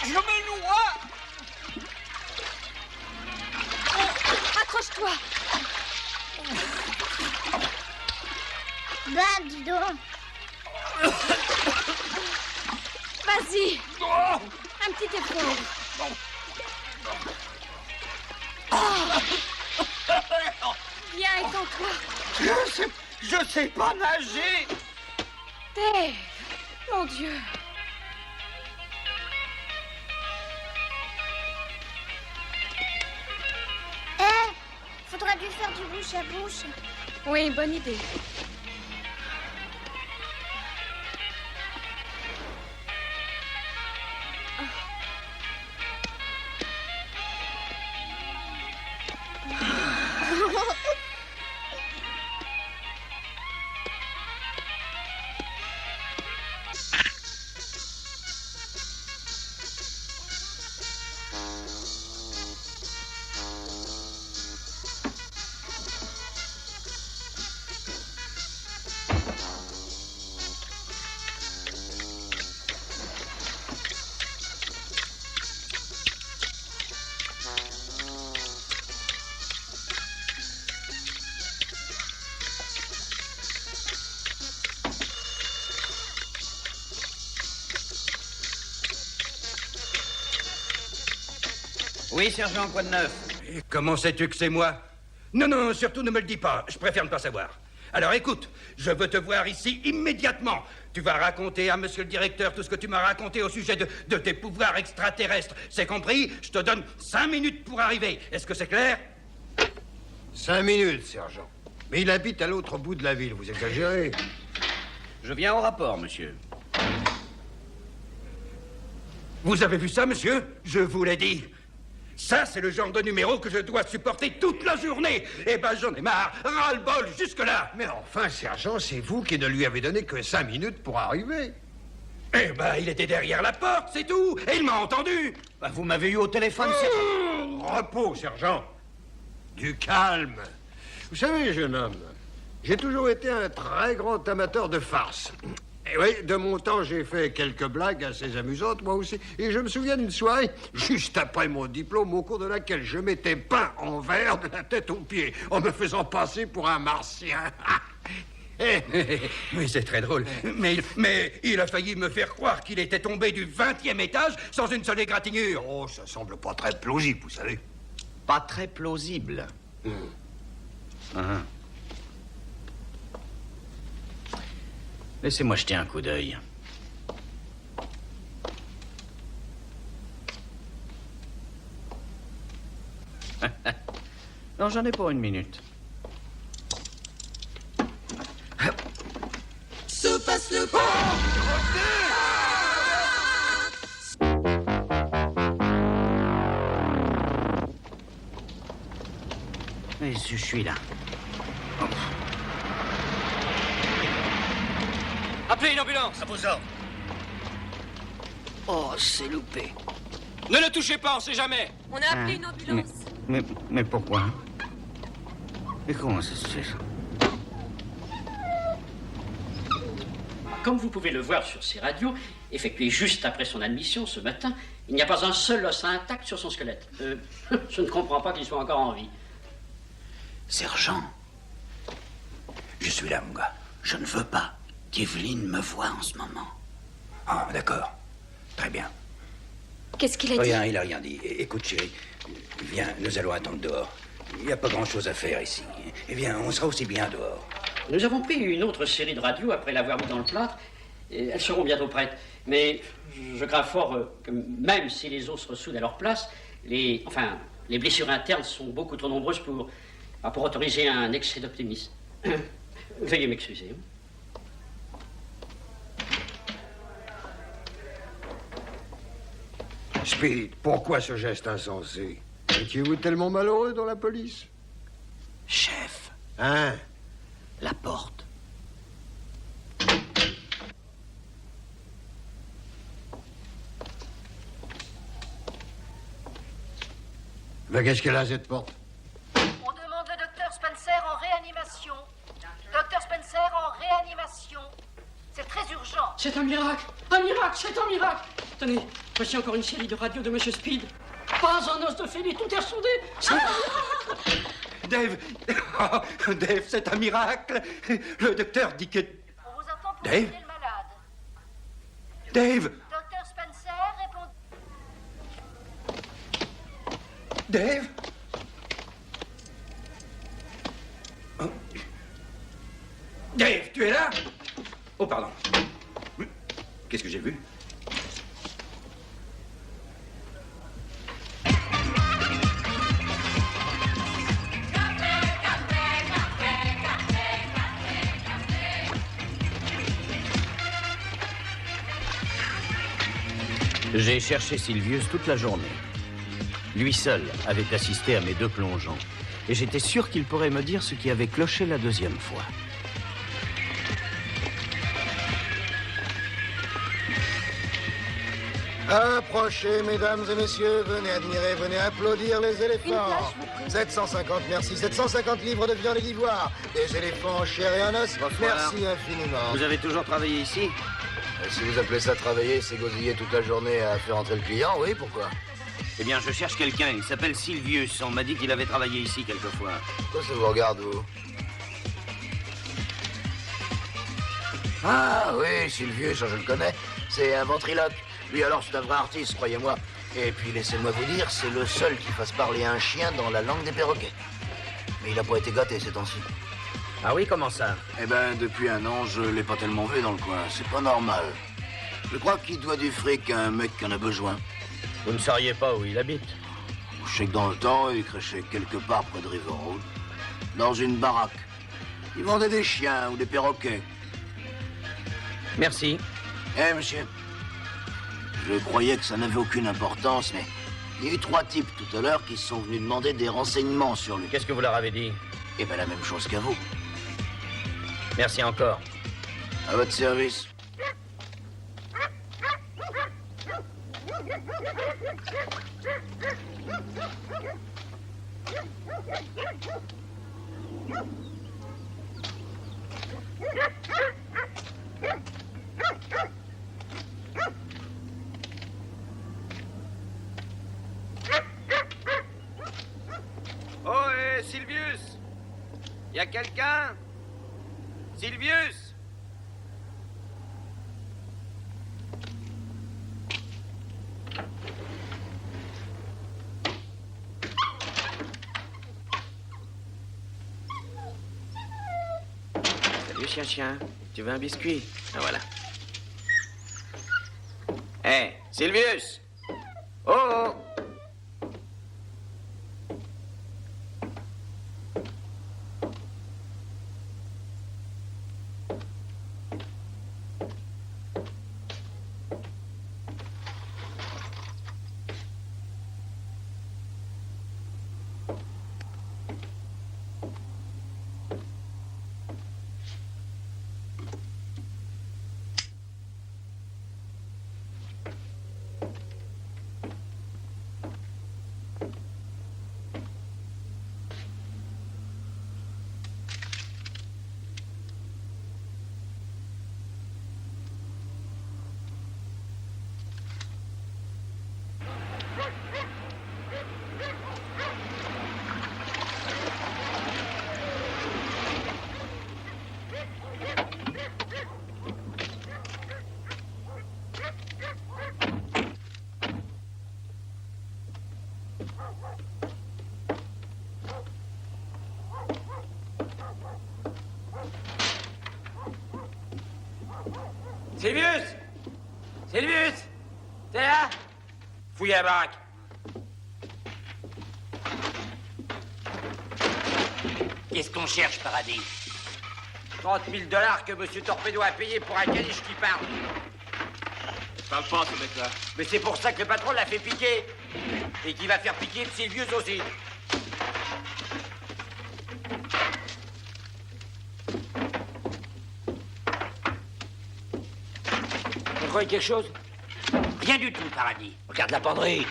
Je me noie. Accroche-toi. Bah, dis donc. Vas-y. Un petit effort. Viens, étends-toi. Je sais pas nager. Dave, mon Dieu. Faudra lui faire du bouche à bouche. Oui, bonne idée. Oui, sergent, quoi de neuf? Et comment sais-tu que c'est moi? Non, non, surtout ne me le dis pas. Je préfère ne pas savoir. Alors écoute, je veux te voir ici immédiatement. Tu vas raconter à monsieur le directeur tout ce que tu m'as raconté au sujet de tes pouvoirs extraterrestres. C'est compris? Je te donne 5 minutes pour arriver. Est-ce que c'est clair? 5 minutes, sergent. Mais il habite à l'autre bout de la ville, vous exagérez. Je viens au rapport, monsieur. Vous avez vu ça, monsieur? Je vous l'ai dit. Ça, c'est le genre de numéro que je dois supporter toute la journée. Eh ben, j'en ai marre. Ras-le-bol jusque-là. Mais enfin, sergent, c'est vous qui ne lui avez donné que 5 minutes pour arriver. Eh ben, il était derrière la porte, c'est tout. Et il m'a entendu. Bah, vous m'avez eu au téléphone, sergent. Repos, sergent. Du calme. Vous savez, jeune homme, j'ai toujours été un très grand amateur de farce. Et oui, de mon temps, j'ai fait quelques blagues assez amusantes, moi aussi. Et je me souviens d'une soirée, juste après mon diplôme, au cours de laquelle je m'étais peint en vert de la tête aux pieds, en me faisant passer pour un martien. Oui, c'est très drôle. Mais il a failli me faire croire qu'il était tombé du 20e étage sans une seule égratignure. Oh, ça semble pas très plausible, vous savez. Pas très plausible. Laissez-moi jeter un coup d'œil. Non, j'en ai pour une minute. Super Sloop! Mais je suis là. Appelez une ambulance. À vos ordres. Oh, c'est loupé. Ne le touchez pas, on sait jamais. On a appelé une ambulance. Mais pourquoi? Et comment ça se fait? Comme vous pouvez le voir sur ces radios, effectuées juste après son admission ce matin, il n'y a pas un seul os intact sur son squelette. Je ne comprends pas qu'il soit encore en vie. Sergent, je suis là, mon gars. Je ne veux pas qu'Evelyne me voie en ce moment. Ah, d'accord. Très bien. Qu'est-ce qu'il a dit? Rien, il a rien dit. Écoute, chérie, viens, nous allons attendre dehors. Il n'y a pas grand-chose à faire ici. Eh bien, on sera aussi bien dehors. Nous avons pris une autre série de radios après l'avoir mis dans le plâtre. Et elles seront bientôt prêtes. Mais je crains fort que même si les os se ressoudent à leur place, les blessures internes sont beaucoup trop nombreuses pour autoriser un excès d'optimisme. Veuillez m'excuser. Speed, pourquoi ce geste insensé? Étiez-vous tellement malheureux dans la police? Chef. Hein? La porte. Mais qu'est-ce qu'elle a, cette porte? On demande le docteur Spencer en réanimation. Docteur Spencer en réanimation. C'est très urgent. C'est un miracle! Un miracle! C'est un miracle! Tenez, voici encore une série de radios de Monsieur Speed. Pas un os de fêlé, tout est ressondé. C'est un miracle! Dave! Oh, Dave, c'est un miracle! Le docteur dit que... On vous attend pour Dave? aider le malade. Dave! Docteur Spencer répond... Dave? Oh. Dave, tu es là? Oh, pardon. Qu'est-ce que j'ai vu? J'ai cherché Silvius toute la journée. Lui seul avait assisté à mes 2 plongeons. Et j'étais sûr qu'il pourrait me dire ce qui avait cloché la 2e fois. Approchez, mesdames et messieurs, venez admirer, venez applaudir les éléphants. 750, merci. 750 livres de viande et d'ivoire. Des éléphants en chair et en os. Merci infiniment. Vous avez toujours travaillé ici? Si vous appelez ça travailler, c'est gosiller toute la journée à faire entrer le client, oui, pourquoi? Eh bien, je cherche quelqu'un. Il s'appelle Silvius. On m'a dit qu'il avait travaillé ici quelquefois. Pourquoi ça vous regarde, vous? Ah oui, Silvius, je le connais. C'est un ventriloque. Lui, alors, c'est un vrai artiste, croyez-moi. Et puis, laissez-moi vous dire, c'est le seul qui fasse parler un chien dans la langue des perroquets. Mais il n'a pas été gâté ces temps-ci. Ah oui, comment ça? Eh ben, depuis un an, je l'ai pas tellement vu dans le coin. C'est pas normal. Je crois qu'il doit du fric à un mec qui en a besoin. Vous ne sauriez pas où il habite? Je sais que dans le temps, il crachait quelque part près de River Road. Dans une baraque. Il vendait des chiens ou des perroquets. Merci. Eh, monsieur. Je croyais que ça n'avait aucune importance, mais il y a eu 3 types tout à l'heure qui sont venus demander des renseignements sur lui. Qu'est-ce que vous leur avez dit? Eh ben, la même chose qu'à vous. Merci encore. À votre service. Oh, Silvius! Y a quelqu'un? Silvius! Salut, chien. Tu veux un biscuit? Ah, voilà. Hé, Sylvius! Oh, oh! Sylvius! Sylvius! T'es là? Fouille à la baraque. Qu'est-ce qu'on cherche, Paradis? 30 000 $ que Monsieur Torpedo a payé pour un caniche qui parle. Je parle pas, ce mec-là. Mais c'est pour ça que le patron l'a fait piquer. Et qu'il va faire piquer le Sylvius aussi. Vous croyez quelque chose? Rien du tout, Paradis. Regarde la penderie.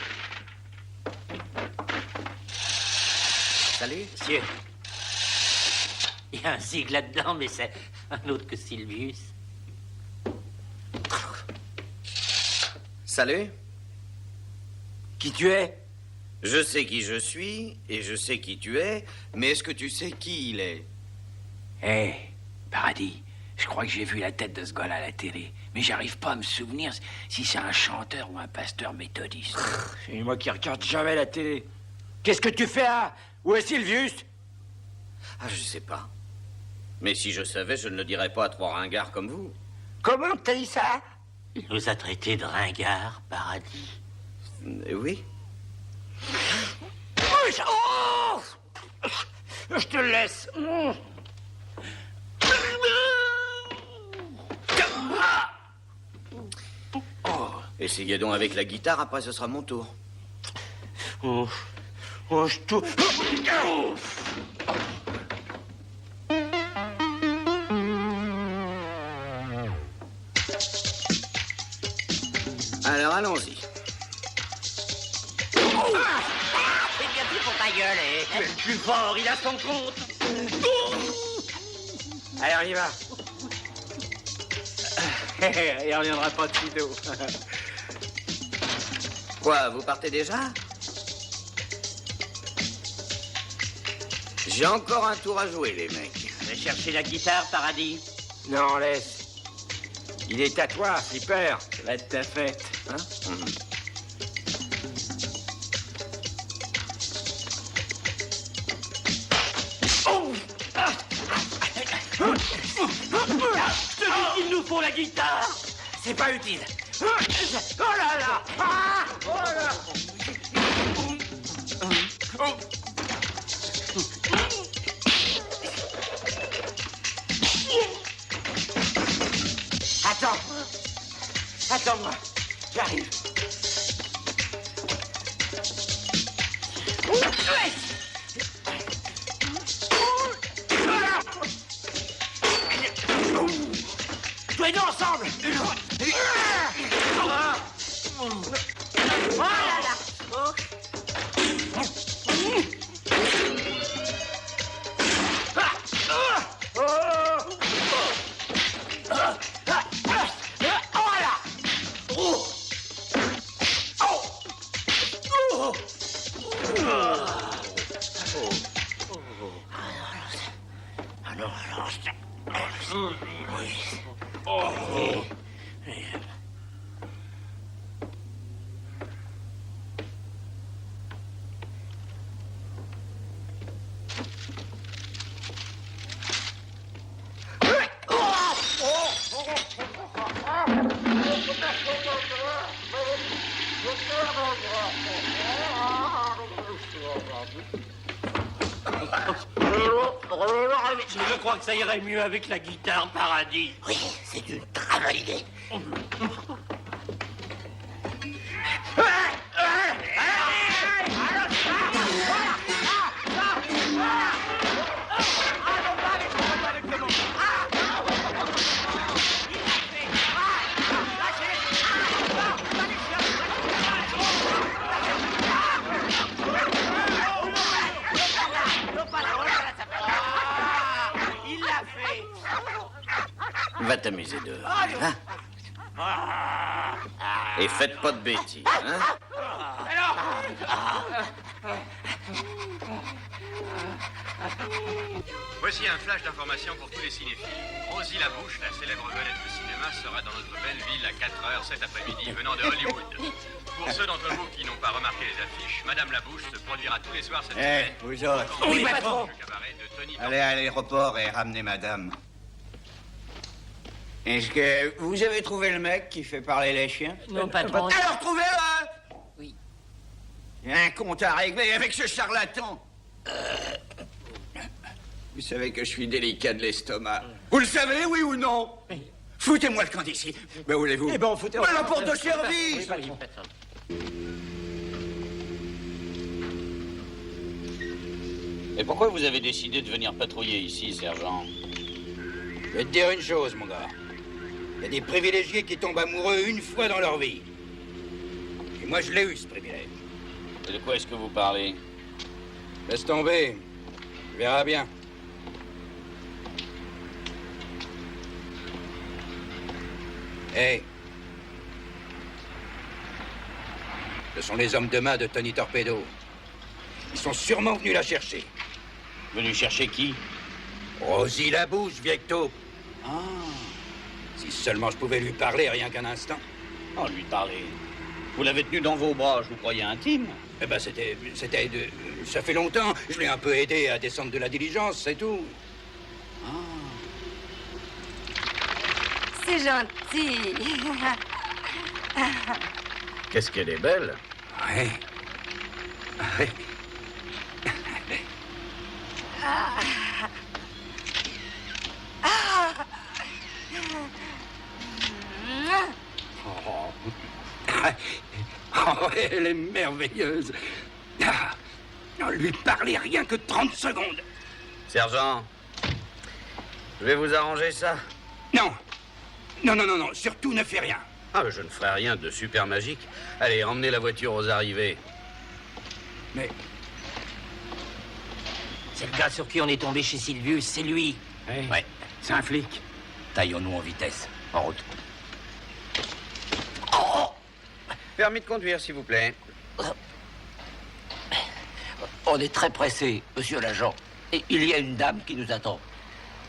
Salut. Monsieur. Il y a un sigle là-dedans, mais c'est un autre que Sylvius. Salut. Qui tu es? Je sais qui je suis et je sais qui tu es, mais est-ce que tu sais qui il est? Hé, Paradis, je crois que j'ai vu la tête de ce gars-là à la télé, mais j'arrive pas à me souvenir si c'est un chanteur ou un pasteur méthodiste. C'est moi qui regarde jamais la télé. Qu'est-ce que tu fais là? Où est Sylvius? Ah, je sais pas. Mais si je savais, je ne le dirais pas à trois ringards comme vous. Comment t'as dit ça? Il nous a traités de ringards, Paradis. Oui. Oh! Je te laisse. Oh, essayez donc avec la guitare, après ce sera mon tour. Oh, je te... Alors, allons-y. C'est bien pris pour ta gueule, eh. Tu es le plus fort, il a son compte. Allez, on y va. Il reviendra pas de sitôt. Quoi, vous partez déjà? J'ai encore un tour à jouer, les mecs. Je vais chercher la guitare, Paradis. Non, laisse. Il est à toi, Flipper. Ça va être ta fête, hein? Je te dis qu'il nous faut la guitare. C'est pas utile. Oh là là. Ah, oh là. Attends. Attends-moi. J'arrive. Jouez nous ensemble. Oh là là. Je crois que ça irait mieux avec la guitare, Paradis. Oui, c'est une très bonne idée. Va t'amuser dehors, hein? Et faites pas de bêtises, hein? Voici un flash d'information pour tous les cinéphiles. Rosie Labouche, la célèbre vedette de cinéma, sera dans notre belle ville à 4h cet après-midi, venant de Hollywood. Pour ceux d'entre vous qui n'ont pas remarqué les affiches, Madame Labouche se produira tous les soirs cette semaine. Vous autres. Oui, patron. Le cabaret de Tony Allez à l'aéroport et ramenez madame. Est-ce que vous avez trouvé le mec qui fait parler les chiens? Non, patron. Alors trouvez-le! Oui. Il y a un compte à régler avec ce charlatan. Vous savez que je suis délicat de l'estomac. Vous le savez, oui ou non? Oui. Foutez-moi le camp d'ici. Ben, où voulez-vous? Eh ben, foutez-moi. La porte de service! Et pourquoi vous avez décidé de venir patrouiller ici, sergent? Je vais te dire une chose, mon gars. Il y a des privilégiés qui tombent amoureux une fois dans leur vie. Et moi, je l'ai eu, ce privilège. Et de quoi est-ce que vous parlez? Laisse tomber. Tu verras bien. Hé. Ce sont les hommes de main de Tony Torpedo. Ils sont sûrement venus la chercher. Venus chercher qui? Rosie Labouche, vieille taupe. Ah. Si seulement je pouvais lui parler rien qu'un instant. Oh, lui parler. Vous l'avez tenu dans vos bras, je vous croyais intime. Eh ben, ça fait longtemps. Je l'ai un peu aidé à descendre de la diligence, c'est tout. C'est gentil. Qu'est-ce qu'elle est belle. Ouais. Ouais. Oh, elle est merveilleuse. Lui parler rien que 30 secondes. Sergent, je vais vous arranger ça. Non. Non, surtout ne fais rien. Ah, mais je ne ferai rien de super magique. Allez, emmenez la voiture aux arrivées. Mais... C'est le gars sur qui on est tombé chez Sylvius, c'est lui. Ouais, c'est un flic. Taillons-nous en vitesse. En route. Permis de conduire, s'il vous plaît. On est très pressé, monsieur l'agent. Et il y a une dame qui nous attend.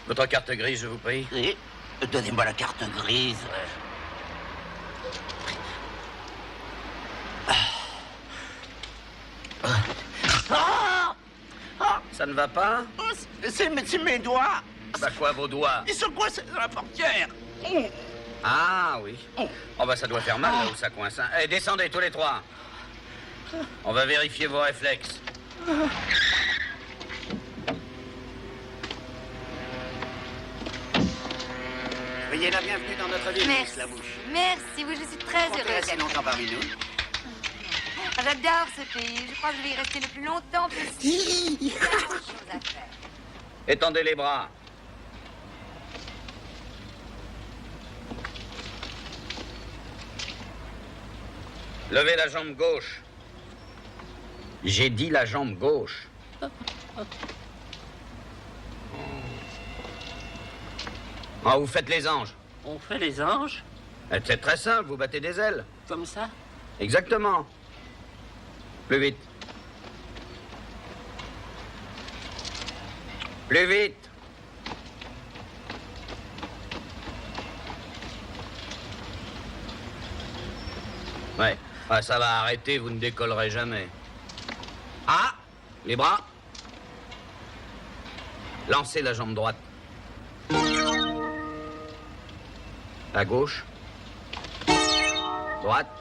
Votre carte grise, je vous prie. Oui. Donnez-moi la carte grise. Ça ne va pas? C'est mes doigts. Bah quoi, vos doigts? Ils sont coincés dans la portière. Ah oui. Oh bah ça doit faire mal là où ça coince. Hein. Allez, descendez tous les trois. On va vérifier vos réflexes. Soyez la bienvenue dans notre ville, Miss Labouche. Merci, oui, je suis très Comptez heureuse. rester longtemps parmi nous. J'adore ce pays. Je crois que je vais y rester le plus longtemps possible. Il y a beaucoup de choses à faire. Étendez les bras. Levez la jambe gauche. J'ai dit la jambe gauche. Ah, vous faites les anges. On fait les anges? C'est très simple, vous battez des ailes. Comme ça? Exactement. Plus vite. Plus vite. Ouais. Ah, ça va arrêter, vous ne décollerez jamais. Ah! Les bras. Lancez la jambe droite. À gauche. Droite.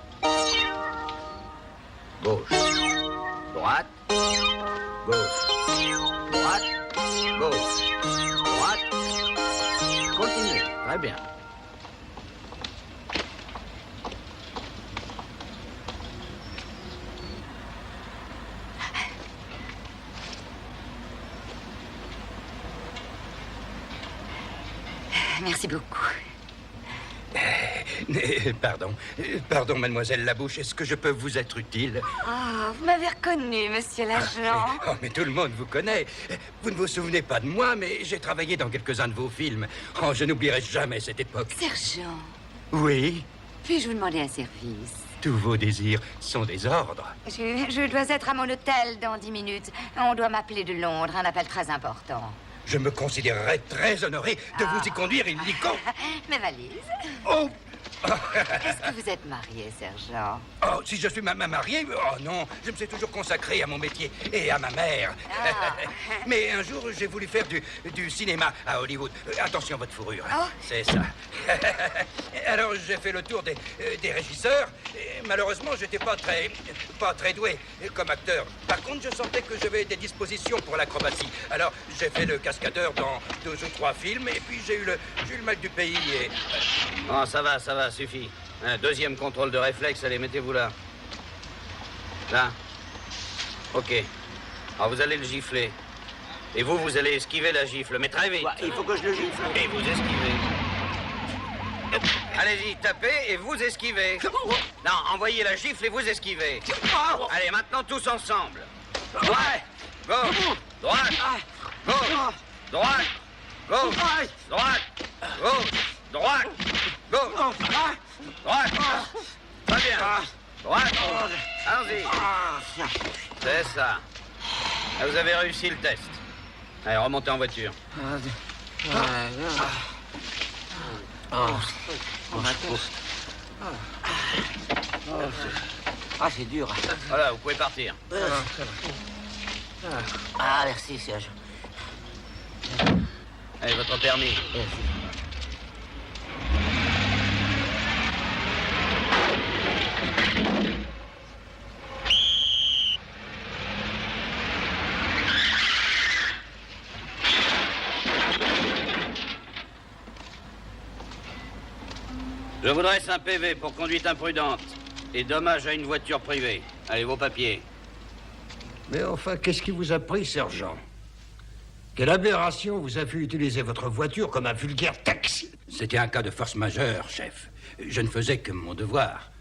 Gauche. Droite. Gauche. Droite. Gauche. Droite. Continuez. Très bien. Merci beaucoup. Pardon, mademoiselle Labouche, est-ce que je peux vous être utile? Ah, vous m'avez reconnu, monsieur l'agent. Oh, mais tout le monde vous connaît. Vous ne vous souvenez pas de moi, mais j'ai travaillé dans quelques-uns de vos films. Oh, je n'oublierai jamais cette époque. Sergent, Oui, puis-je vous demander un service? tous vos désirs sont des ordres. Je dois être à mon hôtel dans 10 minutes. On doit m'appeler de Londres, un appel très important. Je me considérerais très honoré de vous y conduire illico. Mes valises. Oh! Est-ce que vous êtes marié, sergent? Oh, si je suis marié? Oh non, je me suis toujours consacré à mon métier et à ma mère. Mais un jour, j'ai voulu faire du cinéma à Hollywood. Attention, votre fourrure. Oh. C'est ça. Alors, j'ai fait le tour des régisseurs. Et malheureusement, j'étais pas très doué comme acteur. Par contre, je sentais que j'avais des dispositions pour l'acrobatie. Alors, j'ai fait le cascadeur dans 2 ou 3 films. Et puis, j'ai eu le mal du pays et... Oh, ça va, suffit. Un deuxième contrôle de réflexe, allez, mettez-vous là. Là. Ok. Alors, vous allez le gifler. Et vous allez esquiver la gifle, mais très vite. Bah, il faut que je le gifle. Et vous esquivez. Allez-y, tapez et vous esquivez. Non, envoyez la gifle et vous esquivez. Allez, maintenant tous ensemble. Ouais. Gauche. Droite. Gauche. Droite. Gauche. Droite. Gauche. Droite. Gauche. Droite. Très bien. Droite. Allons-y. C'est ça. Ah, vous avez réussi le test. Allez, remontez en voiture. C'est dur. Voilà, vous pouvez partir. Ah, merci, Serge. Allez, votre permis. Je vous dresse un PV pour conduite imprudente et dommage à une voiture privée. Allez, vos papiers. Mais enfin, qu'est-ce qui vous a pris, sergent? Quelle aberration vous a fait utiliser votre voiture comme un vulgaire taxi? C'était un cas de force majeure, chef. Je ne faisais que mon devoir.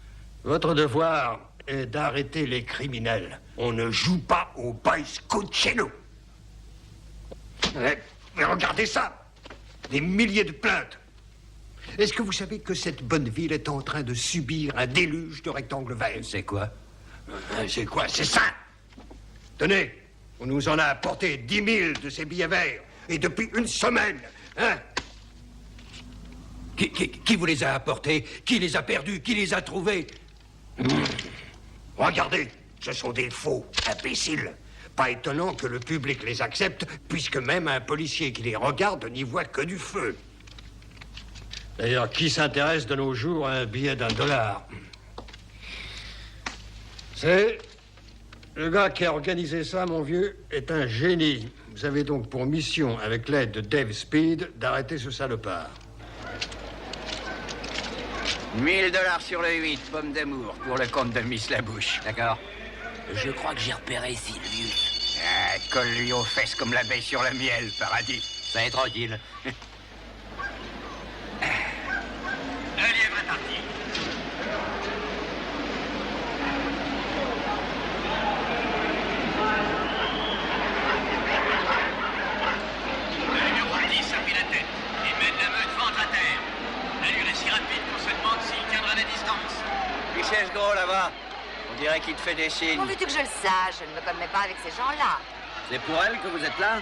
Votre devoir est d'arrêter les criminels. On ne joue pas au boy scout chez nous. Mais regardez ça! Des milliers de plaintes. Est-ce que vous savez que cette bonne ville est en train de subir un déluge de rectangles verts? C'est quoi? C'est quoi? C'est ça! Tenez, on nous en a apporté 10 000 de ces billets verts. Et depuis une semaine, hein? Qui vous les a apportés? Qui les a perdus? Qui les a trouvés? Regardez, ce sont des faux imbéciles. Pas étonnant que le public les accepte, puisque même un policier qui les regarde n'y voit que du feu. D'ailleurs, qui s'intéresse de nos jours à un billet d'$1? C'est... Le gars qui a organisé ça, mon vieux, est un génie. Vous avez donc pour mission, avec l'aide de Dave Speed, d'arrêter ce salopard. $1000 sur le 8, pomme d'amour, pour le compte de Miss Labouche. D'accord? Je crois que j'ai repéré Sylvius. Ah, colle-lui aux fesses comme l'abeille sur le miel, paradis. Ça est tranquille. Le lièvre est parti. Le numéro 10 a pris la tête et mène la meute ventre à terre. L'allure est si rapide qu'on se demande s'il tiendra la distance. Qui c'est ce gros là-bas? On dirait qu'il te fait des signes. Comment veux-tu que je le sache? Je ne me connais pas avec ces gens-là. C'est pour elle que vous êtes là?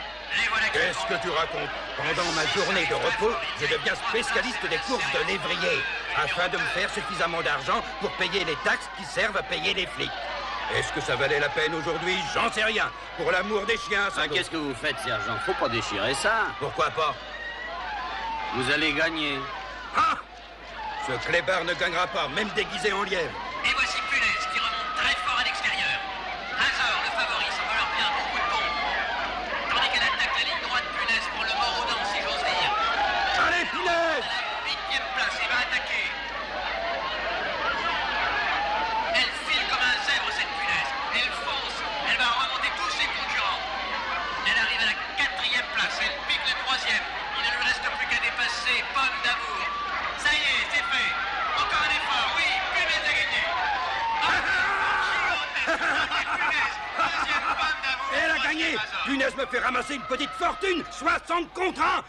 Qu'est-ce que tu racontes? Pendant ma journée de repos, je deviens spécialiste des courses de lévrier, afin de me faire suffisamment d'argent pour payer les taxes qui servent à payer les flics. Est-ce que ça valait la peine aujourd'hui? J'en sais rien. Pour l'amour des chiens, ça... Qu'est-ce que vous faites, sergent? Faut pas déchirer ça. Pourquoi pas? Vous allez gagner. Ah! Ce clébard ne gagnera pas, même déguisé en lièvre. Et voici Punaise qui remonte très fort à l'extérieur. Razor, le favori, semble leur bien beaucoup de bombes. Tandis qu'elle attaque la ligne droite, Punaise punaise me fait ramasser une petite fortune. 60 contre 1.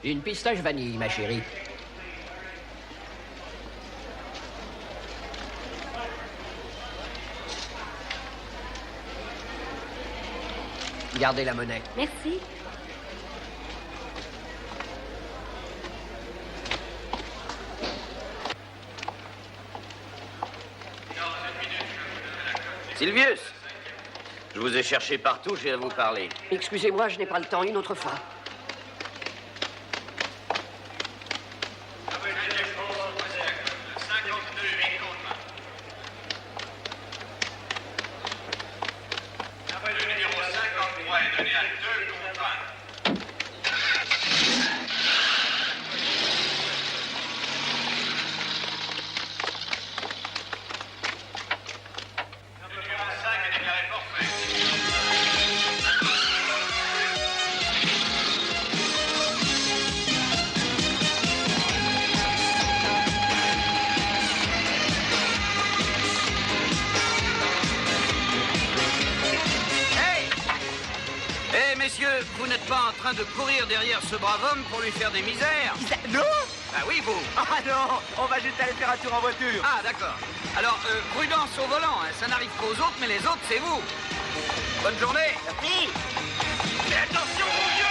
Une pistache vanille, ma chérie. Gardez la monnaie. Merci. Sylvius, je vous ai cherché partout, j'ai à vous parler. Excusez-moi, je n'ai pas le temps, une autre fois. Vous n'êtes pas en train de courir derrière ce brave homme pour lui faire des misères? Non! Ah oui, vous? Ah non! On va juste aller faire un tour en voiture. Ah, d'accord. Alors, prudence au volant, hein. Ça n'arrive qu'aux autres, mais les autres, c'est vous. Bonne journée. Merci. Mais attention, mon vieux!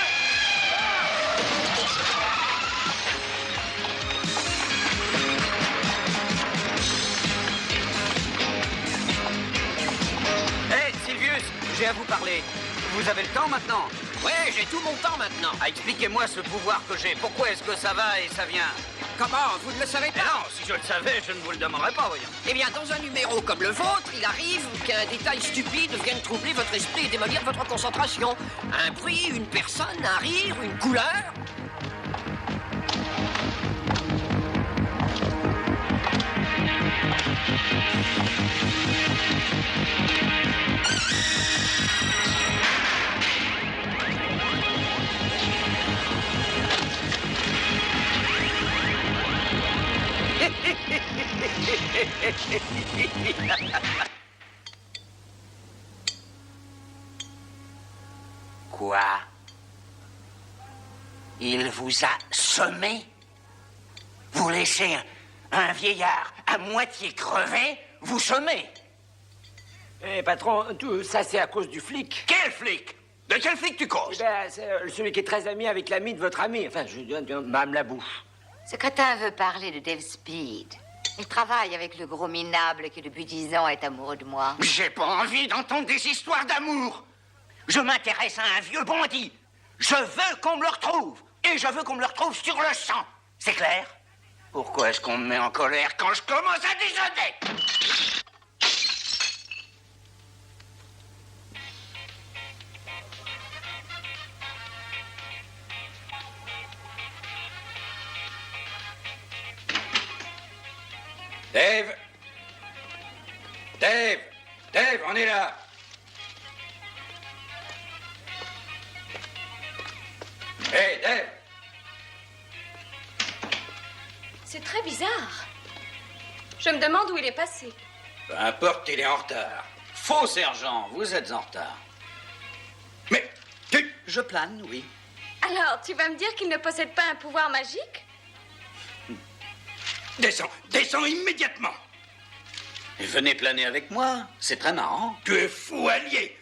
Hé, Sylvius, j'ai à vous parler. Vous avez le temps maintenant? Ouais, j'ai tout mon temps maintenant. Ah, expliquez-moi ce pouvoir que j'ai. Pourquoi est-ce que ça va et ça vient? Comment? Vous ne le savez pas? Mais non, si je le savais, je ne vous le demanderais pas, voyons. Eh bien, dans un numéro comme le vôtre, il arrive qu'un détail stupide vienne troubler votre esprit et démolir votre concentration. Un bruit, une personne, un rire, une couleur. Quoi? Il vous a semé? Vous laissez un vieillard à moitié crevé vous semer? Eh, patron, tout ça, c'est à cause du flic. Quel flic? De quel flic tu causes? Eh ben, c'est celui qui est très ami avec l'ami de votre ami. Enfin, je donne même la bouche. Ce crétin veut parler de Dave Speed. Il travaille avec le gros minable qui, depuis 10 ans, est amoureux de moi. J'ai pas envie d'entendre des histoires d'amour. Je m'intéresse à un vieux bandit. Je veux qu'on me le retrouve. Et je veux qu'on me le retrouve sur le sang. C'est clair? Pourquoi est-ce qu'on me met en colère quand je commence à déjeuner? Dave! Dave! Dave, on est là! Hey, Dave! C'est très bizarre. Je me demande où il est passé. Peu importe, il est en retard. Faux, sergent, vous êtes en retard. Mais, tu... Je plane, oui. Alors, tu vas me dire qu'il ne possède pas un pouvoir magique? Descends, descends immédiatement! Et venez planer avec moi, c'est très marrant. Tu es fou allié!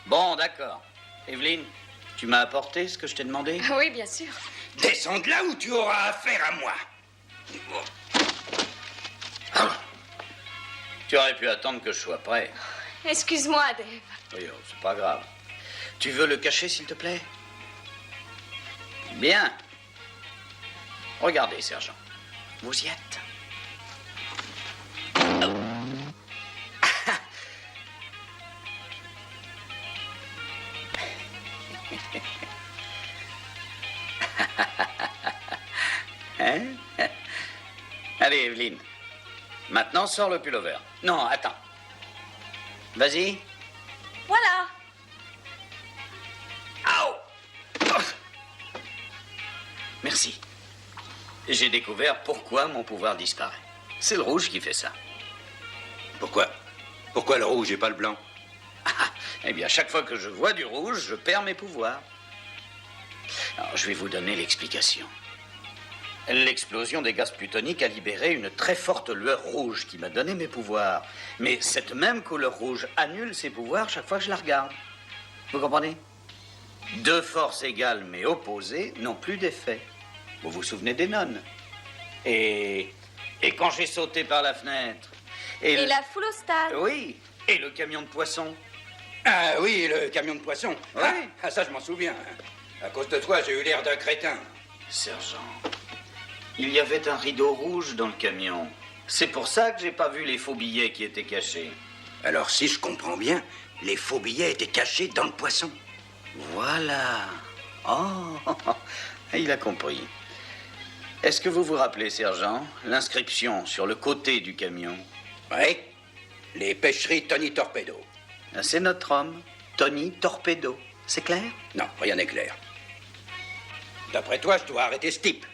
Bon, d'accord. Evelyne, tu m'as apporté ce que je t'ai demandé? Oui, bien sûr. Descends de là où tu auras affaire à moi. Tu aurais pu attendre que je sois prêt. Excuse-moi, Dave. Oui, oh, c'est pas grave. Tu veux le cacher, s'il te plaît? Bien. Regardez, sergent. Vous y êtes. Hein? Allez, Evelyne. Maintenant, sors le pullover. Non, attends. Vas-y. Voilà. Merci. J'ai découvert pourquoi mon pouvoir disparaît. C'est le rouge qui fait ça. Pourquoi? Pourquoi le rouge et pas le blanc? Eh bien, chaque fois que je vois du rouge, je perds mes pouvoirs. Alors, je vais vous donner l'explication. L'explosion des gaz plutoniques a libéré une très forte lueur rouge qui m'a donné mes pouvoirs. Mais cette même couleur rouge annule ses pouvoirs chaque fois que je la regarde. Vous comprenez? Deux forces égales mais opposées n'ont plus d'effet. Vous vous souvenez des nonnes? Et quand j'ai sauté par la fenêtre... Et la foule au stade. Oui, et le camion de poissons. Ah oui, le camion de poissons. Oui. Ah, ça, je m'en souviens. À cause de toi, j'ai eu l'air d'un crétin. Sergent, il y avait un rideau rouge dans le camion. C'est pour ça que j'ai pas vu les faux billets qui étaient cachés. Alors, si je comprends bien, les faux billets étaient cachés dans le poisson. Voilà. Oh, il a compris. Est-ce que vous vous rappelez, sergent, l'inscription sur le côté du camion? Oui, les pêcheries Tony Torpedo. C'est notre homme, Tony Torpedo. C'est clair? Non, rien n'est clair. D'après toi, je dois arrêter ce type.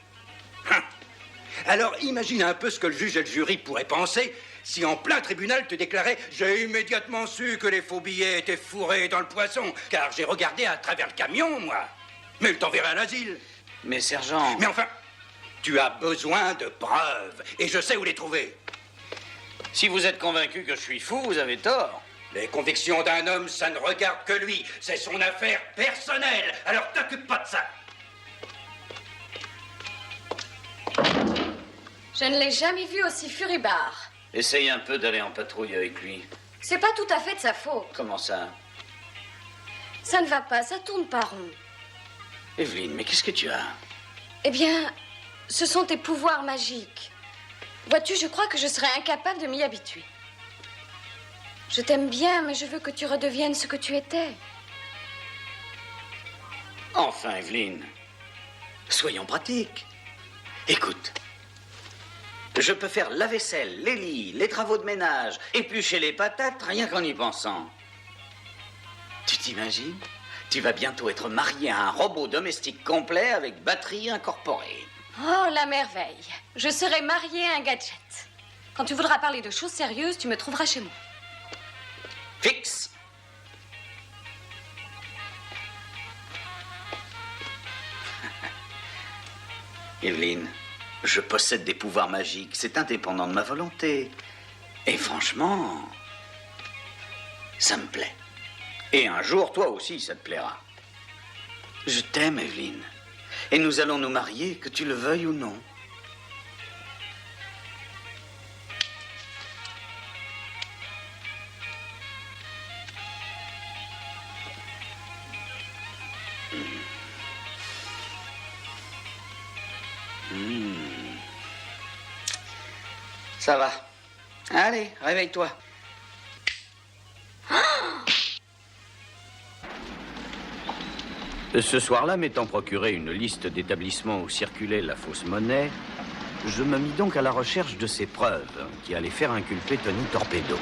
Alors, imagine un peu ce que le juge et le jury pourraient penser si en plein tribunal te déclarait « J'ai immédiatement su que les faux billets étaient fourrés dans le poisson, car j'ai regardé à travers le camion, moi. Mais il t'enverrait à l'asile. » Mais sergent... Mais enfin, tu as besoin de preuves, et je sais où les trouver. Si vous êtes convaincu que je suis fou, vous avez tort. Les convictions d'un homme, ça ne regarde que lui. C'est son affaire personnelle. Alors t'occupe pas de ça. Je ne l'ai jamais vu aussi furibard. Essaye un peu d'aller en patrouille avec lui. C'est pas tout à fait de sa faute. Comment ça? Ça ne va pas, ça tourne pas rond. Evelyne, mais qu'est-ce que tu as? Eh bien, ce sont tes pouvoirs magiques. Vois-tu, je crois que je serais incapable de m'y habituer. Je t'aime bien, mais je veux que tu redeviennes ce que tu étais. Enfin, Evelyne, soyons pratiques. Écoute, je peux faire la vaisselle, les lits, les travaux de ménage, éplucher les patates, rien qu'en y pensant. Tu t'imagines? Tu vas bientôt être marié à un robot domestique complet avec batterie incorporée. Oh, la merveille. Je serai mariée à un gadget. Quand tu voudras parler de choses sérieuses, tu me trouveras chez moi. Fixe. Evelyne, je possède des pouvoirs magiques. C'est indépendant de ma volonté. Et franchement, ça me plaît. Et un jour, toi aussi, ça te plaira. Je t'aime, Evelyne. Et nous allons nous marier, que tu le veuilles ou non. Ça va. Allez, réveille-toi. Ce soir-là, m'étant procuré une liste d'établissements où circulait la fausse monnaie, je me mis donc à la recherche de ces preuves qui allaient faire inculper Tony Torpedo.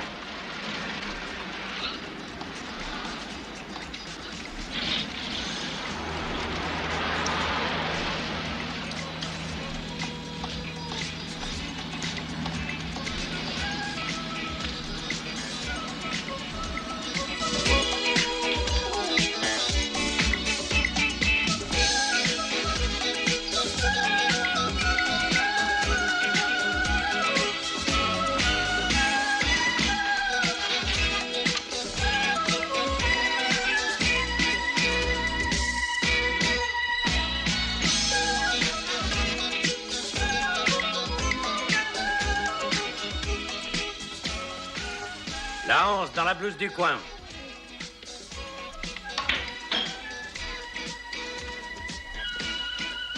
La 11 dans la blouse du coin.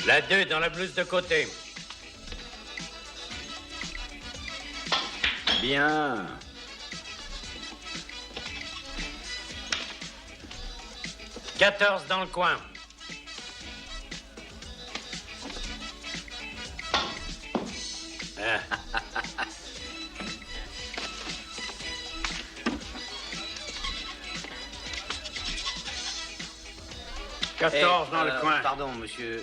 La 2 dans la blouse de côté. Bien. « 14 dans le coin. « 14 dans le coin. » Pardon, monsieur.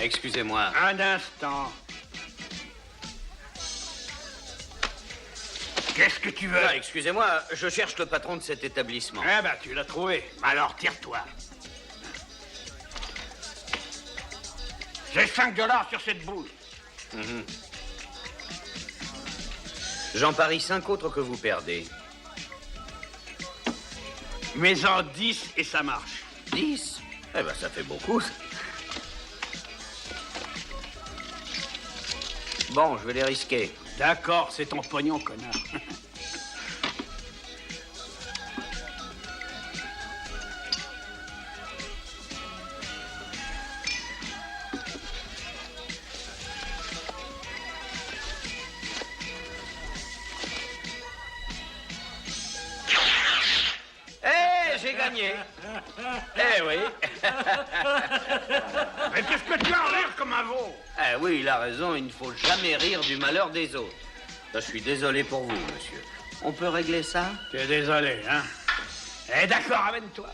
Excusez-moi. Un instant. Qu'est-ce que tu veux? Ah, excusez-moi, je cherche le patron de cet établissement. Eh ben, tu l'as trouvé. Alors, tire-toi. J'ai 5 $ sur cette boule. J'en parie 5 autres que vous perdez. Mets-en 10 et ça marche. 10? Eh ben, ça fait beaucoup. Bon, je vais les risquer. D'accord, c'est ton pognon, connard. J'ai gagné. Eh oui. Mais qu'est-ce que tu as en l'air comme un veau? Eh oui, il a raison, il ne faut jamais rire du malheur des autres. Je suis désolé pour vous, monsieur. On peut régler ça? Tu es désolé, hein? Eh d'accord, amène-toi.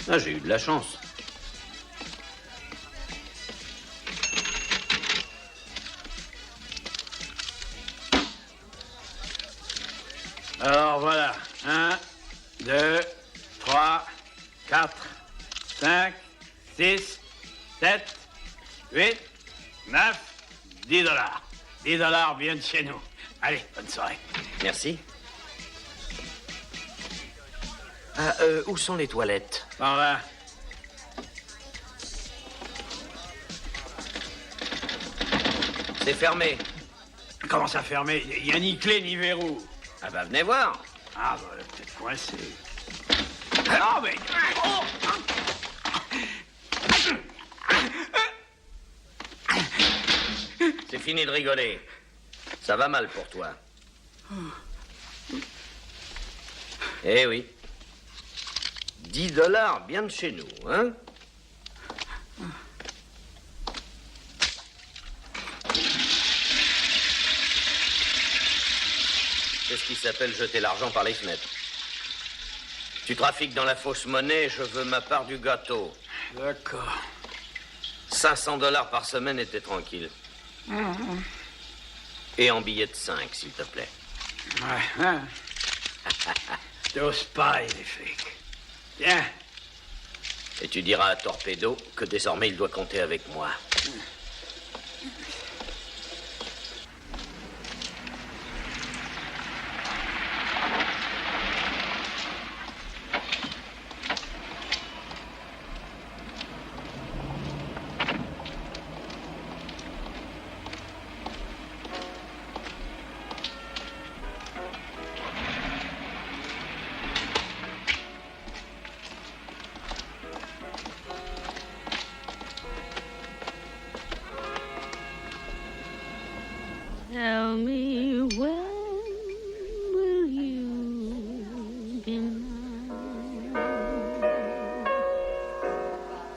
Ah, j'ai eu de la chance. Alors voilà, 1, 2, 3, 4, 5, 6, 7, 8, 9, 10 $. 10 $ viennent de chez nous. Allez, bonne soirée. Merci. Ah, où sont les toilettes? Par là. C'est fermé. Comment ça fermé? Il n'y a ni clé ni verrou. Ah bah venez voir. Ah bah elle est peut-être coincée. Ah mais... Oh! C'est fini de rigoler. Ça va mal pour toi. Eh oui. 10 $ bien de chez nous, hein? C'est ce qui s'appelle jeter l'argent par les fenêtres. Tu trafiques dans la fausse monnaie, je veux ma part du gâteau. D'accord. 500 $ par semaine et t'es tranquille. Et en billets de 5, s'il te plaît. Ouais, hein? T'oses pas, il est flic. Tiens. Et tu diras à Torpedo que désormais il doit compter avec moi. Tell me when will you be mine?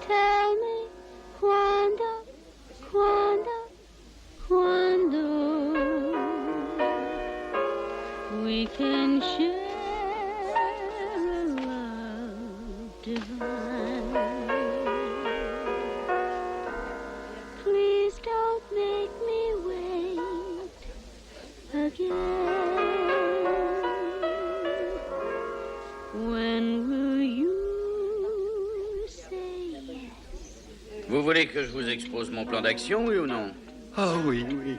Tell me quando, we can share a love divine. Please don't make me wait again. When will you say yes? Vous voulez que je vous expose mon plan d'action, oui ou non? Ah oui, oui.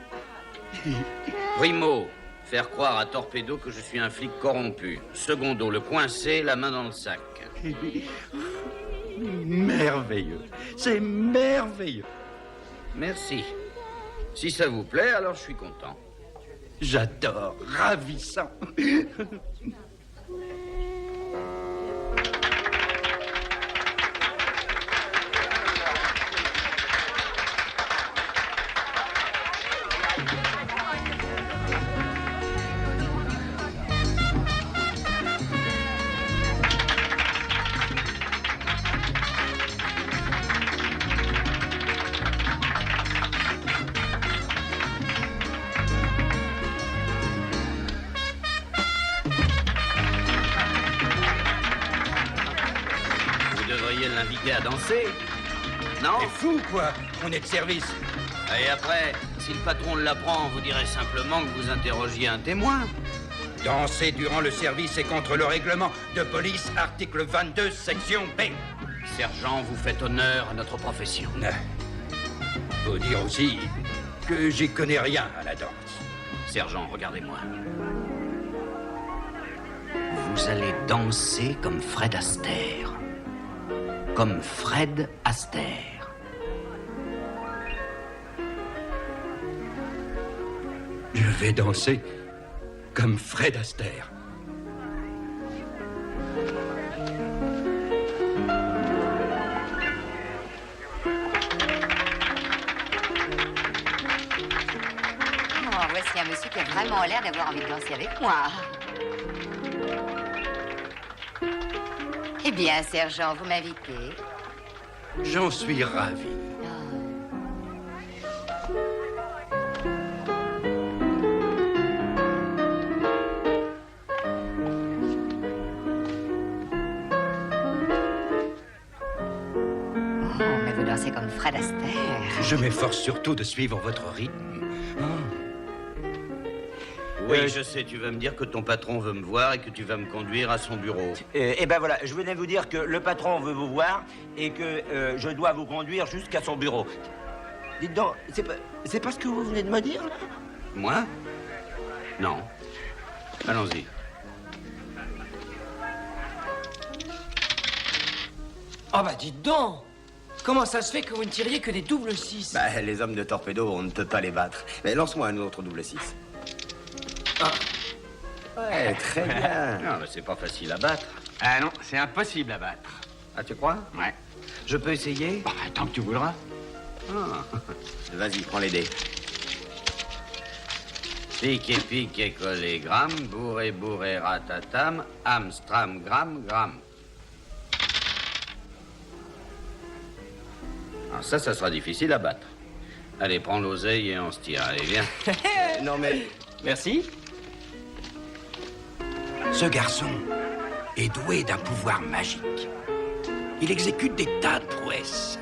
Primo, faire croire à Torpedo que je suis un flic corrompu. Secondo, le coincer, la main dans le sac. Merveilleux. C'est merveilleux. Merci. Si ça vous plaît, alors je suis content. J'adore. Ravissant. Vous devriez l'inviter à danser. Non? T'es fou, quoi? On est de service. Et après, si le patron l'apprend, vous direz simplement que vous interrogiez un témoin. Danser durant le service est contre le règlement de police, article 22, section B. Sergent, vous faites honneur à notre profession. Faut dire aussi que j'y connais rien à la danse. Sergent, regardez-moi. Vous allez danser comme Fred Astaire. Comme Fred Astaire. Je vais danser comme Fred Astaire. Oh, voici un monsieur qui a vraiment l'air d'avoir envie de danser avec moi. Eh bien, sergent, vous m'invitez? J'en suis ravi. Mais vous dansez comme Fred Astaire. Je m'efforce surtout de suivre votre rythme. Oui, je sais, tu vas me dire que ton patron veut me voir et que tu vas me conduire à son bureau. Eh ben voilà, je venais vous dire que le patron veut vous voir et que je dois vous conduire jusqu'à son bureau. Dites donc, c'est pas ce que vous venez de me dire, là? Moi? Non. Allons-y. Oh bah dites donc! Comment ça se fait que vous ne tiriez que des doubles 6? Bah, les hommes de torpedo, on ne peut pas les battre. Mais lance-moi un autre double 6. Ouais, très bien. Non, mais c'est pas facile à battre. Ah non, c'est impossible à battre. Ah, tu crois? Ouais. Je peux essayer? Bah, tant que tu voudras. Vas-y, prends les dés. Pique et pique et collé gramme, bourré bourré ratatam, Amstram gramme gramme. Alors ça sera difficile à battre. Allez, prends l'oseille et on se tire. Allez, viens. Non mais... Merci. Ce garçon est doué d'un pouvoir magique. Il exécute des tas de prouesses.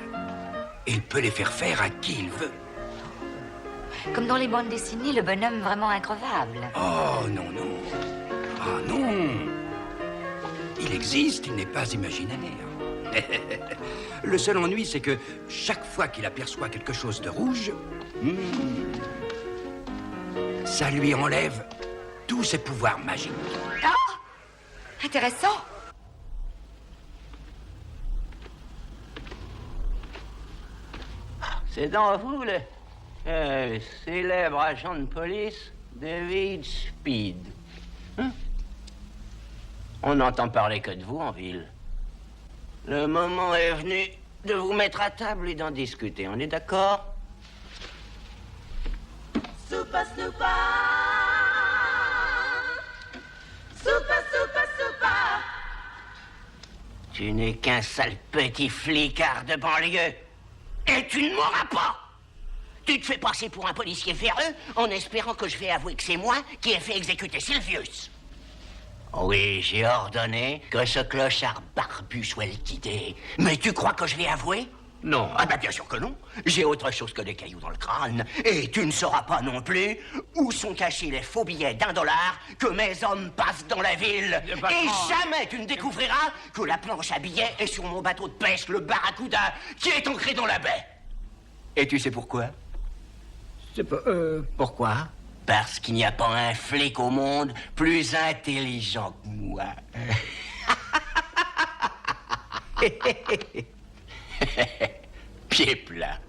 Et il peut les faire faire à qui il veut. Comme dans les bandes dessinées, le bonhomme vraiment increvable. Oh, non, non. Oh, non. Il existe, il n'est pas imaginaire. Le seul ennui, c'est que chaque fois qu'il aperçoit quelque chose de rouge, ça lui enlève tous ses pouvoirs magiques. Ah! Intéressant. C'est donc vous, le célèbre agent de police, David Speed. Hein? On n'entend parler que de vous en ville. Le moment est venu de vous mettre à table et d'en discuter. On est d'accord? Soupa, soupa. Soupa, soupa, soupa. Tu n'es qu'un sale petit flicard de banlieue. Et tu ne m'auras pas. Tu te fais passer pour un policier véreux en espérant que je vais avouer que c'est moi qui ai fait exécuter Sylvius. Oui, j'ai ordonné que ce clochard barbu soit liquidé. Mais tu crois que je vais avouer? Non. Ah ben bien sûr que non. J'ai autre chose que des cailloux dans le crâne. Et tu ne sauras pas non plus où sont cachés les faux billets d'$1 que mes hommes passent dans la ville. Et jamais tu ne découvriras que la planche à billets est sur mon bateau de pêche, le Barracuda, qui est ancré dans la baie. Et tu sais pourquoi? C'est pas... Pourquoi? Parce qu'il n'y a pas un flic au monde plus intelligent que moi. Pied plat.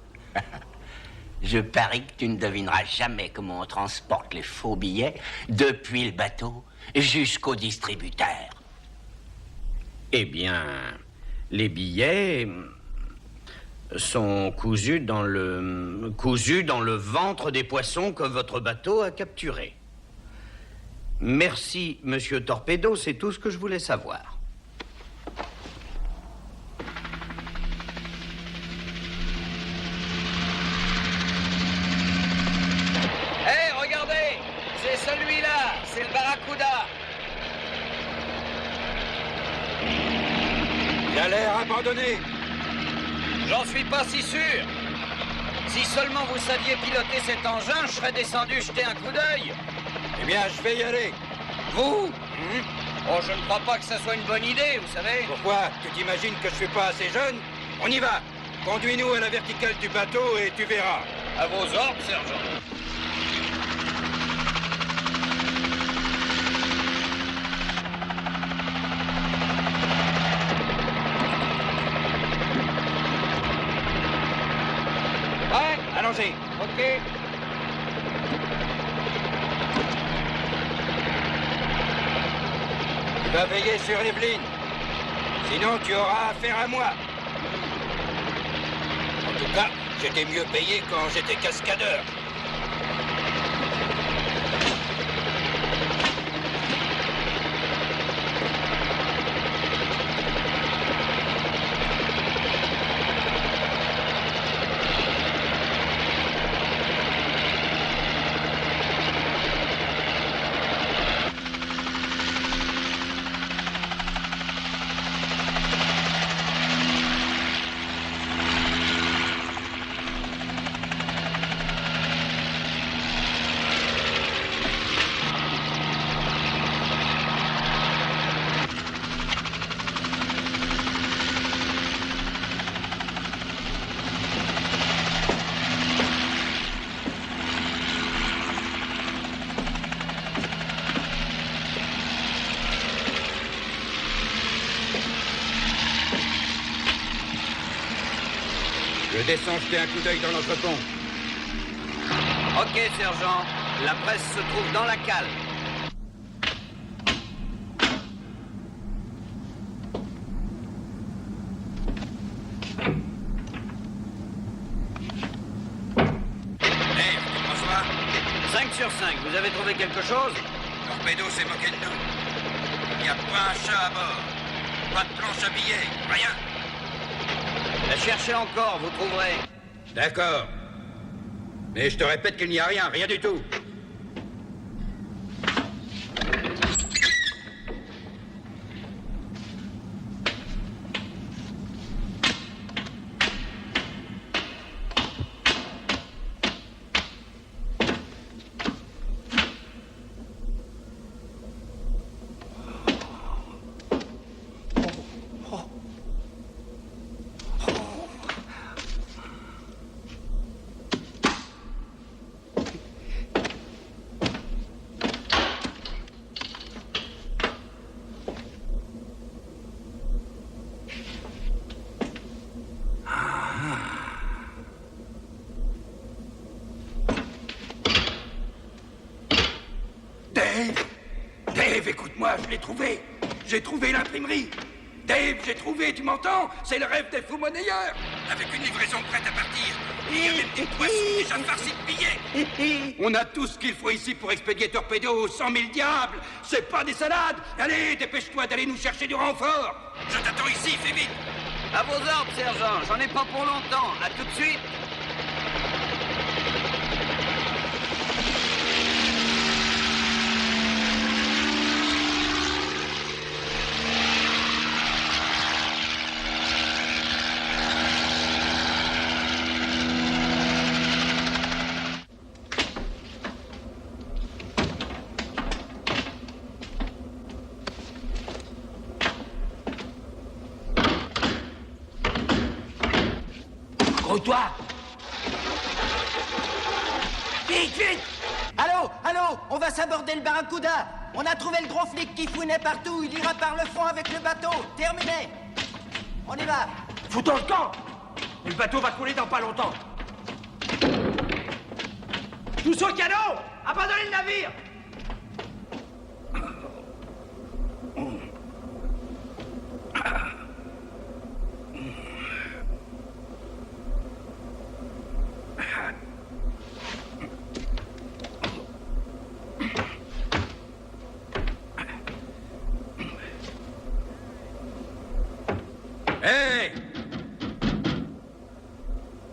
Je parie que tu ne devineras jamais comment on transporte les faux billets depuis le bateau jusqu'au distributeur. Eh bien, les billets sont cousus dans le ventre des poissons que votre bateau a capturés. Merci, monsieur Torpedo, c'est tout ce que je voulais savoir. Hé, regardez! C'est celui-là! C'est le Barracuda! Il a l'air abandonné. J'en suis pas si sûr. Si seulement vous saviez piloter cet engin, je serais descendu jeter un coup d'œil. Eh bien, je vais y aller. Vous Oh, je ne crois pas que ça soit une bonne idée, vous savez. Pourquoi? Tu t'imagines que je suis pas assez jeune? On y va. Conduis-nous à la verticale du bateau et tu verras. À vos ordres, sergent. Ouais, allons-y. Ok. Tu vas veiller sur Evelyne. Sinon, tu auras affaire à moi. En tout cas, j'étais mieux payé quand j'étais cascadeur. Je descends jeter un coup d'œil dans l'entrepont. Ok, sergent. La presse se trouve dans la cale. Dave, tu François? 5 sur 5. Vous avez trouvé quelque chose? Torpedo s'est moqué de nous. Il n'y a pas un chat à bord. Pas de planche à billets. Rien. Cherchez encore, vous trouverez. D'accord. Mais je te répète qu'il n'y a rien, rien du tout. Dave, écoute-moi, je l'ai trouvé. J'ai trouvé l'imprimerie. Dave, j'ai trouvé, tu m'entends? C'est le rêve des fous monnayeurs. Avec une livraison prête à partir. Il y a même des poissons déjà farcis de billets. On a tout ce qu'il faut ici pour expédier Torpedo aux 100 000 diables. C'est pas des salades. Allez, dépêche-toi d'aller nous chercher du renfort. Je t'attends ici, fais vite. À vos ordres, sergent. J'en ai pas pour longtemps. À tout de suite. Toi! Vite, vite! Allô, allô, on va s'aborder le Barracuda. On a trouvé le gros flic qui fouinait partout. Il ira par le fond avec le bateau. Terminé. On y va. Foutons le camp! Le bateau va couler dans pas longtemps. Tous au canot! Abandonnez le navire! Hey!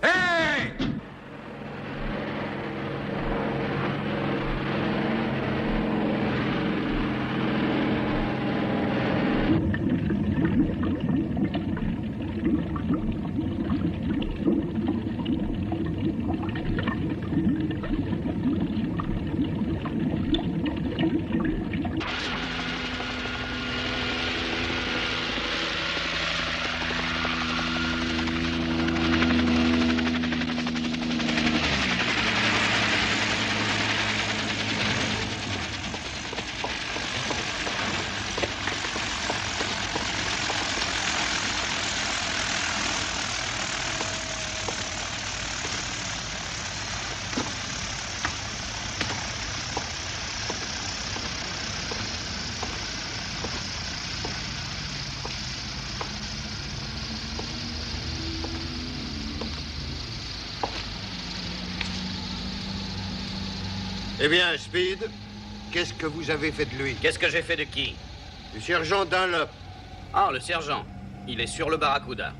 Hey! Eh bien, Speed, qu'est-ce que vous avez fait de lui? Qu'est-ce que j'ai fait de qui? Du sergent Dunlop. Ah, le sergent. Il est sur le Barracuda.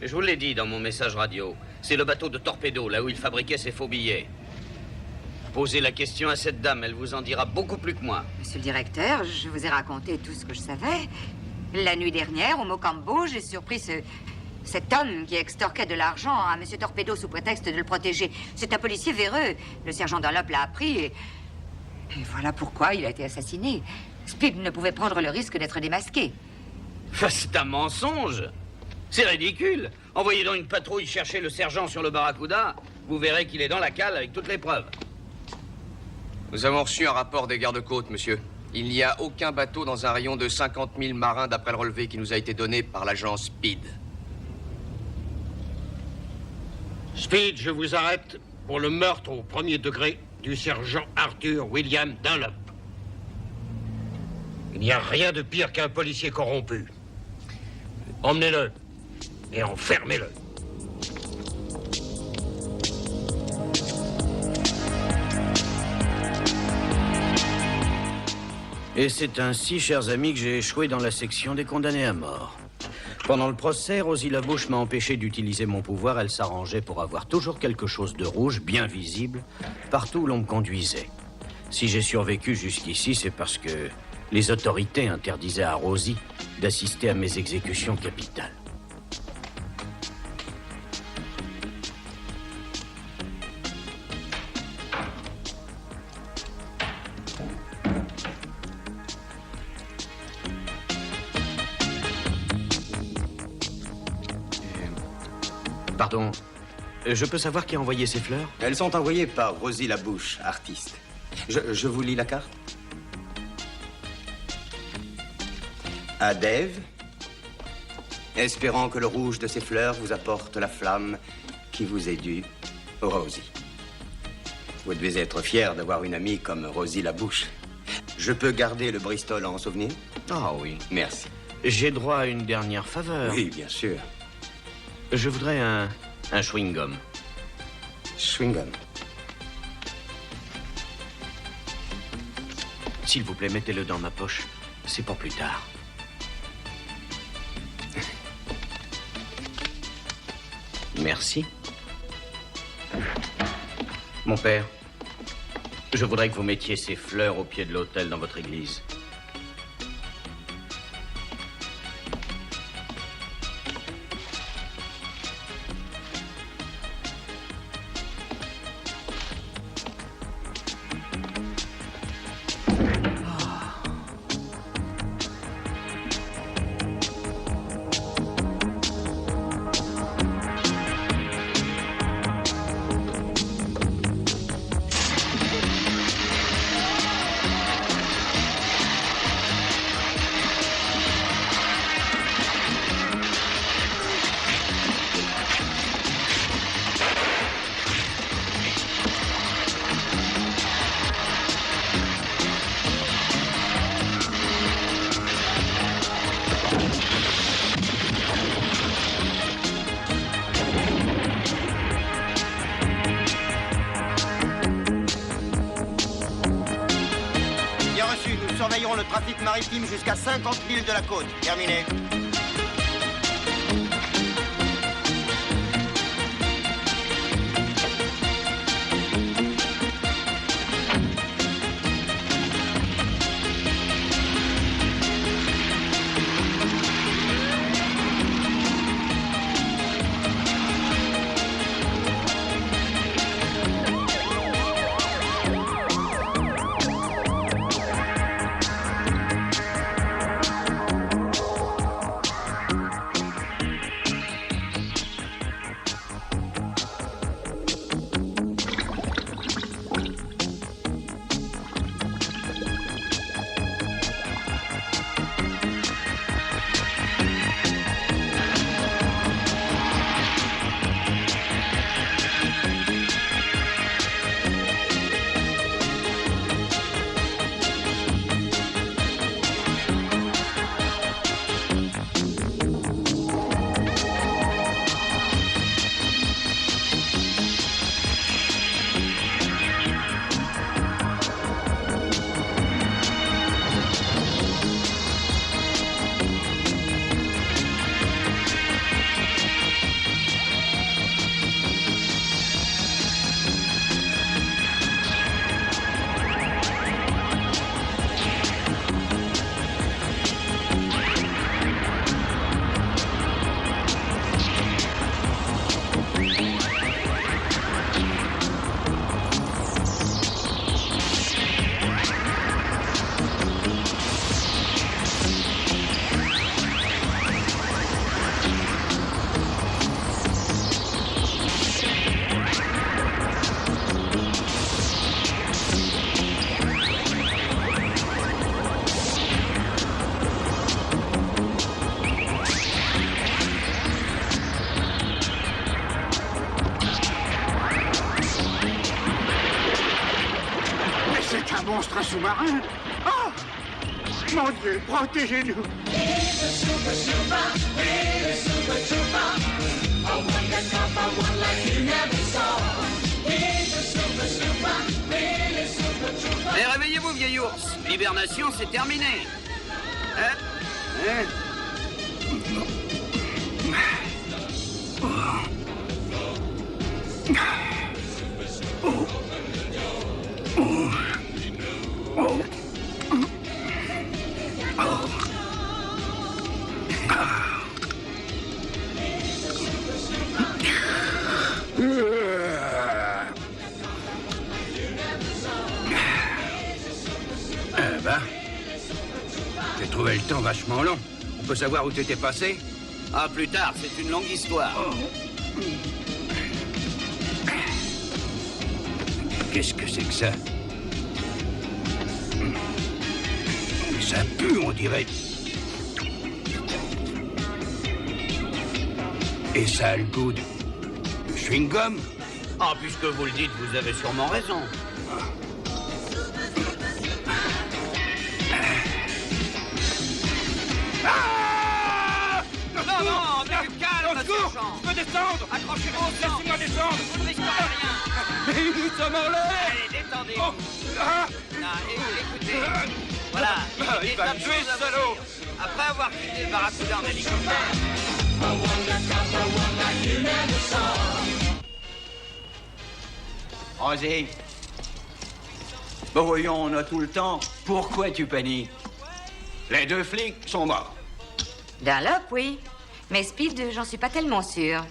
Je vous l'ai dit dans mon message radio. C'est le bateau de Torpedo, là où il fabriquait ses faux billets. Posez la question à cette dame, elle vous en dira beaucoup plus que moi. Monsieur le directeur, je vous ai raconté tout ce que je savais. La nuit dernière, au Mocambo, j'ai surpris cet homme qui extorquait de l'argent à Monsieur Torpedo sous prétexte de le protéger. C'est un policier véreux. Le sergent Dunlop l'a appris et voilà pourquoi il a été assassiné. Speed ne pouvait prendre le risque d'être démasqué. C'est un mensonge. C'est ridicule. Envoyez donc une patrouille chercher le sergent sur le Barracuda. Vous verrez qu'il est dans la cale avec toutes les preuves. Nous avons reçu un rapport des gardes-côtes, monsieur. Il n'y a aucun bateau dans un rayon de 50 000 marins d'après le relevé qui nous a été donné par l'agence Speed. Speed, je vous arrête pour le meurtre au premier degré du sergent Arthur William Dunlop. Il n'y a rien de pire qu'un policier corrompu. Emmenez-le et enfermez-le. Et c'est ainsi, chers amis, que j'ai échoué dans la section des condamnés à mort. Pendant le procès, Rosie Labouche m'a empêché d'utiliser mon pouvoir. Elle s'arrangeait pour avoir toujours quelque chose de rouge, bien visible, partout où l'on me conduisait. Si j'ai survécu jusqu'ici, c'est parce que les autorités interdisaient à Rosie d'assister à mes exécutions capitales. Pardon, je peux savoir qui a envoyé ces fleurs? Elles sont envoyées par Rosie Labouche, artiste. Je vous lis la carte. À Dave, espérant que le rouge de ces fleurs vous apporte la flamme qui vous est due, Rosie. Vous devez être fier d'avoir une amie comme Rosie Labouche. Je peux garder le Bristol en souvenir? Ah oui. Merci. J'ai droit à une dernière faveur. Oui, bien sûr. Je voudrais un chewing-gum. Chewing-gum? S'il vous plaît, mettez-le dans ma poche. C'est pour plus tard. Merci. Mon père, je voudrais que vous mettiez ces fleurs au pied de l'autel dans votre église. Surveillerons le trafic maritime jusqu'à 50 milles de la côte. Terminé. monstre, un sous-marin. Oh! Mon Dieu, protégez-nous. Allez, réveillez-vous, vieil ours. L'hibernation, c'est terminé. Hein? Hein? J'ai trouvé le temps vachement long. On peut savoir où t'étais passé? Ah, plus tard, c'est une longue histoire. Qu'est-ce que c'est que ça? Ça pue, on dirait. Et ça a le goût de chewing-gum? Ah, puisque vous le dites, vous avez sûrement raison. Non, calme, sergent. Je peux descendre. Accrochez-vous au sang. Laissez-moi descendre. Vous ne risquerez rien. Mais nous sommes en l'air. Allez, détendez-vous. Non, écoutez. Voilà. Il va me tuer, ce salaud. Après avoir quitté le barracuda en hélicoptère. Rosie. Bon, voyons, on a tout le temps. Pourquoi tu paniques? Les deux flics sont morts. Dunlop, oui. Mais Speed, j'en suis pas tellement sûre.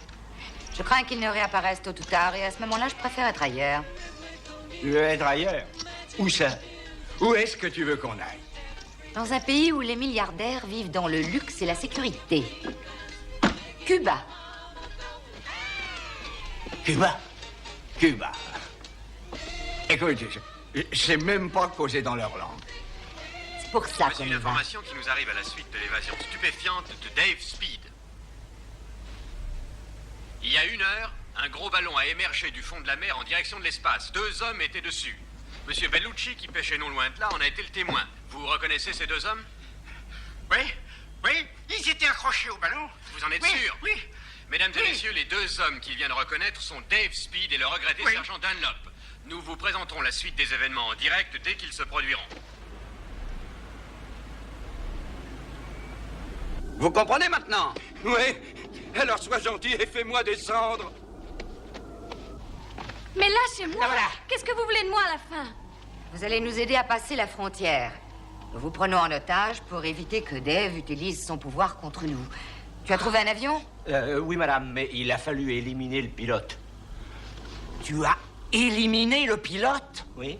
Je crains qu'il ne réapparaisse tôt ou tard, et à ce moment-là, je préfère être ailleurs. Tu veux être ailleurs? Où ça? Où est-ce que tu veux qu'on aille? Dans un pays où les milliardaires vivent dans le luxe et la sécurité. Cuba. Cuba? Cuba. Écoute, je sais même pas causer dans leur langue. C'est pour ça Voici une information qui nous arrive à la suite de l'évasion stupéfiante de Dave Speed. Il y a 1 heure, un gros ballon a émergé du fond de la mer en direction de l'espace. 2 hommes étaient dessus. Monsieur Bellucci, qui pêchait non loin de là, en a été le témoin. Vous reconnaissez ces 2 hommes? Oui, ils étaient accrochés au ballon. Vous en êtes Oui, sûr? Oui. Mesdames et messieurs, les 2 hommes qu'il vient de reconnaître sont Dave Speed et le regretté sergent Dunlop. Nous vous présenterons la suite des événements en direct dès qu'ils se produiront. Vous comprenez maintenant? Oui. Alors sois gentil et fais-moi descendre. Mais lâchez-moi. Qu'est-ce que vous voulez de moi à la fin? Vous allez nous aider à passer la frontière. Nous vous prenons en otage pour éviter que Dave utilise son pouvoir contre nous. Tu as trouvé un avion? Oui, madame, mais il a fallu éliminer le pilote. Tu as éliminé le pilote? Oui.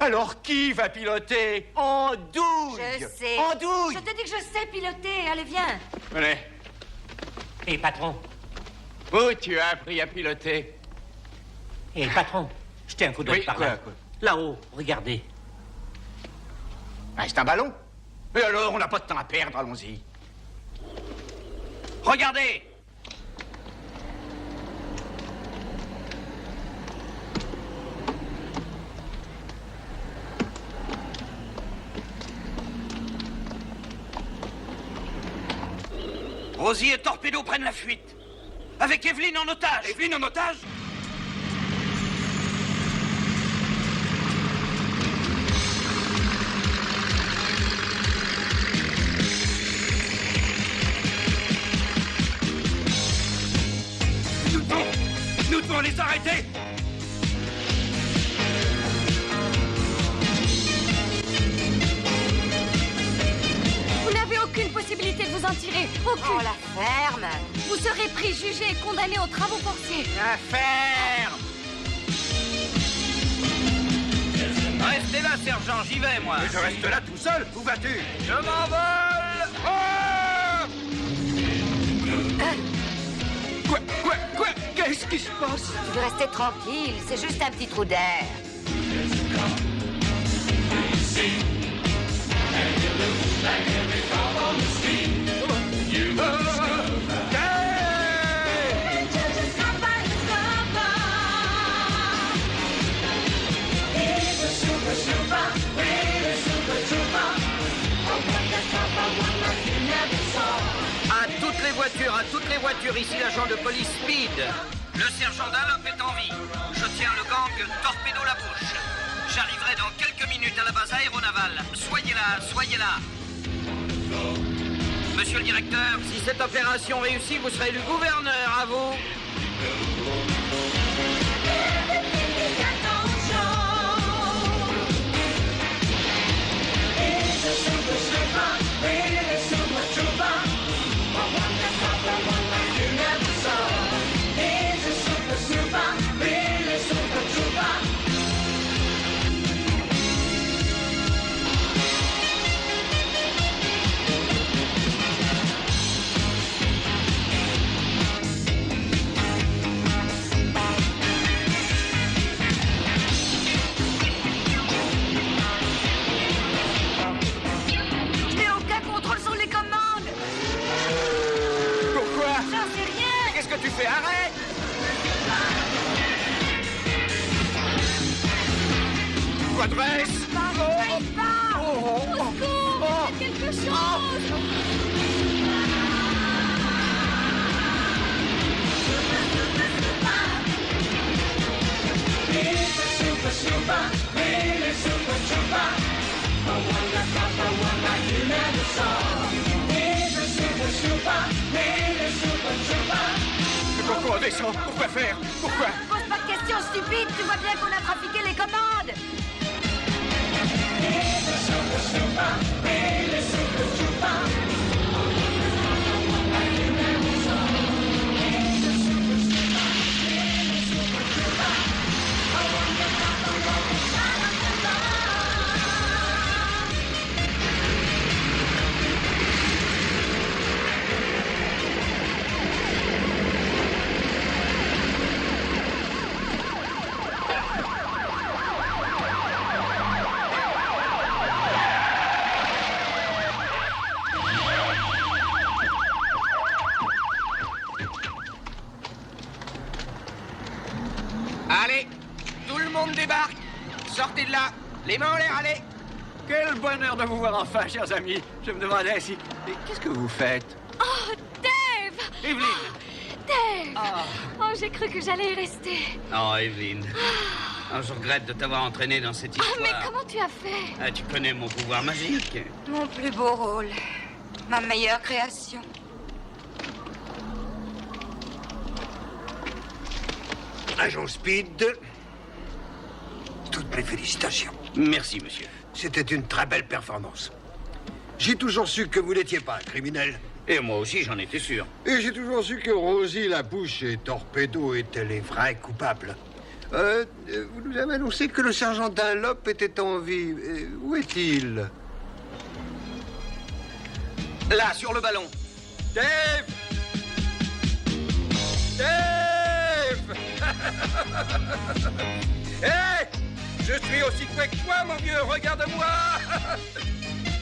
Alors qui va piloter? Andouille! Je sais. Andouille! Je te dis que je sais piloter. Allez, viens. Allez. Et patron? Où tu as appris à piloter? Et patron, jetez un coup d'œil par là. Quoi? Là-haut, regardez. Ah, c'est un ballon. Et alors, on n'a pas de temps à perdre, allons-y. Regardez! Rosie et Torpedo prennent la fuite. Avec Evelyn en otage. Evelyn en otage? Nous devons les arrêter. Vous n'avez aucune possibilité de vous en tirer. Aucune. Oh, la ferme. Vous serez pris, jugé et condamné aux travaux forcés. La ferme! Restez là, sergent, j'y vais, moi. Mais je reste là tout seul. Où vas-tu? Je m'envole. Quoi? Qu'est-ce qui se passe? Tu veux rester tranquille. C'est juste un petit trou d'air. Super, toutes les voitures, ici l'agent de police Speed. Le sergent Dunlop est en vie. Je tiens le gang Torpedo la bouche. J'arriverai dans quelques minutes à la base aéronavale. Soyez là. Monsieur le directeur, si cette opération réussit, vous serez élu gouverneur, à vous. Tu fais arrête! Quadresse! N'arrive pas! Au secours! Faites quelque chose! Pourquoi descend? Pourquoi faire? Pourquoi? Pose pas de questions stupides, tu vois bien qu'on a trafiqué les commandes. Allez, tout le monde débarque. Sortez de là. Les mains en l'air, allez. Quel bonheur de vous voir enfin, chers amis. Je me demandais si... Mais qu'est-ce que vous faites? Oh, Dave! Evelyn! Dave! Oh, j'ai cru que j'allais y rester. Oh, Evelyn. Oh, je regrette de t'avoir entraîné dans cette histoire. Oh, mais comment tu as fait? Ah, tu connais mon pouvoir magique. Mon plus beau rôle. Ma meilleure création. Agent Speed, toutes mes félicitations. Merci, monsieur. C'était une très belle performance. J'ai toujours su que vous n'étiez pas un criminel. Et moi aussi, j'en étais sûr. Et j'ai toujours su que Rosie Labouche et Torpedo étaient les vrais coupables. Vous nous avez annoncé que le sergent Dunlop était en vie. Où est-il? Là, sur le ballon. Dave! Hé! Je suis aussi près que toi, mon vieux, regarde-moi!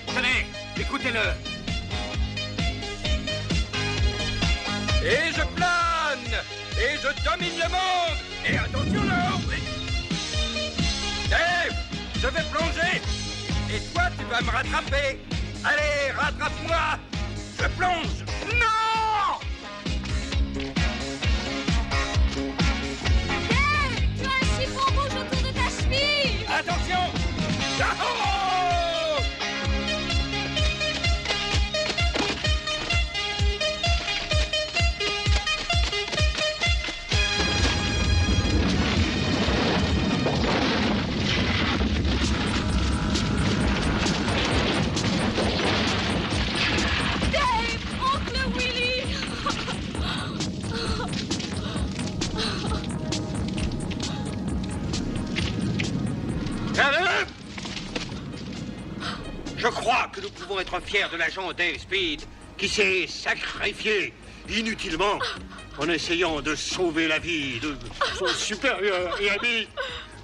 Tenez, écoutez-le. Et je plane! Et je domine le monde! Et attention là! Dave! Je vais plonger! Et toi, tu vas me rattraper! Allez, rattrape-moi! Je plonge! Non! Tu as un chiffon rouge autour de ta cheville! Attention! Oh! Je crois que nous pouvons être fiers de l'agent Dave Speed, qui s'est sacrifié inutilement en essayant de sauver la vie de son supérieur et ami,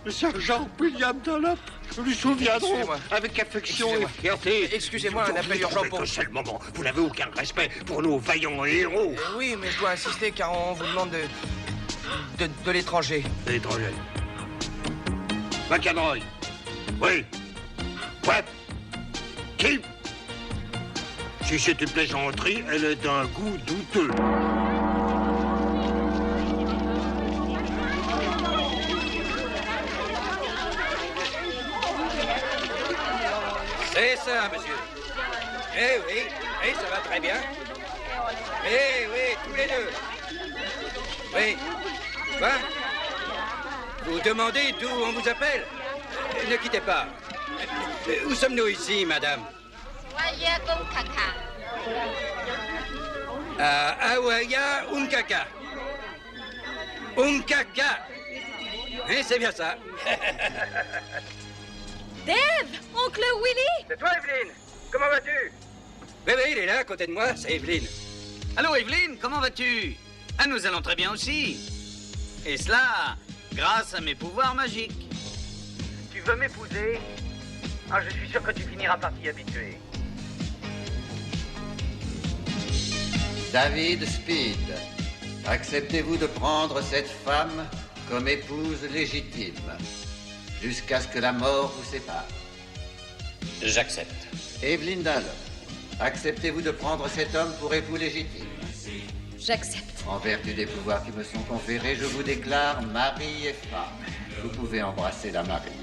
le sergent William Dunlop. Nous lui souviendrons avec affection et fierté. Excusez-moi, un appel urgent pour... Dans quel moment, vous n'avez aucun respect pour nos vaillants héros. Oui, mais je dois insister car on vous demande de l'étranger. De l'étranger. McEnroy. Oui. Ouais. Qui? Si c'est une plaisanterie, elle est d'un goût douteux. C'est ça, monsieur. Eh oui, ça va très bien. Eh oui, tous les deux. Oui. Quoi? Vous demandez d'où on vous appelle? Ne quittez pas. Où sommes-nous ici, madame? À Awaya Unkaka. Unkaka. Eh, c'est bien ça. Dave, oncle Willy. C'est toi, Evelyne. Comment vas-tu? Oui, il est là, à côté de moi, c'est Evelyne. Allô, Evelyne, comment vas-tu? Ah, nous allons très bien aussi. Et cela, grâce à mes pouvoirs magiques. Tu veux m'épouser? Ah, je suis sûr que tu finiras par t'y habituer. David Speed, acceptez-vous de prendre cette femme comme épouse légitime, jusqu'à ce que la mort vous sépare? J'accepte. Evelyn Dunlop, acceptez-vous de prendre cet homme pour époux légitime? J'accepte. En vertu des pouvoirs qui me sont conférés, je vous déclare mari et femme. Vous pouvez embrasser la mariée.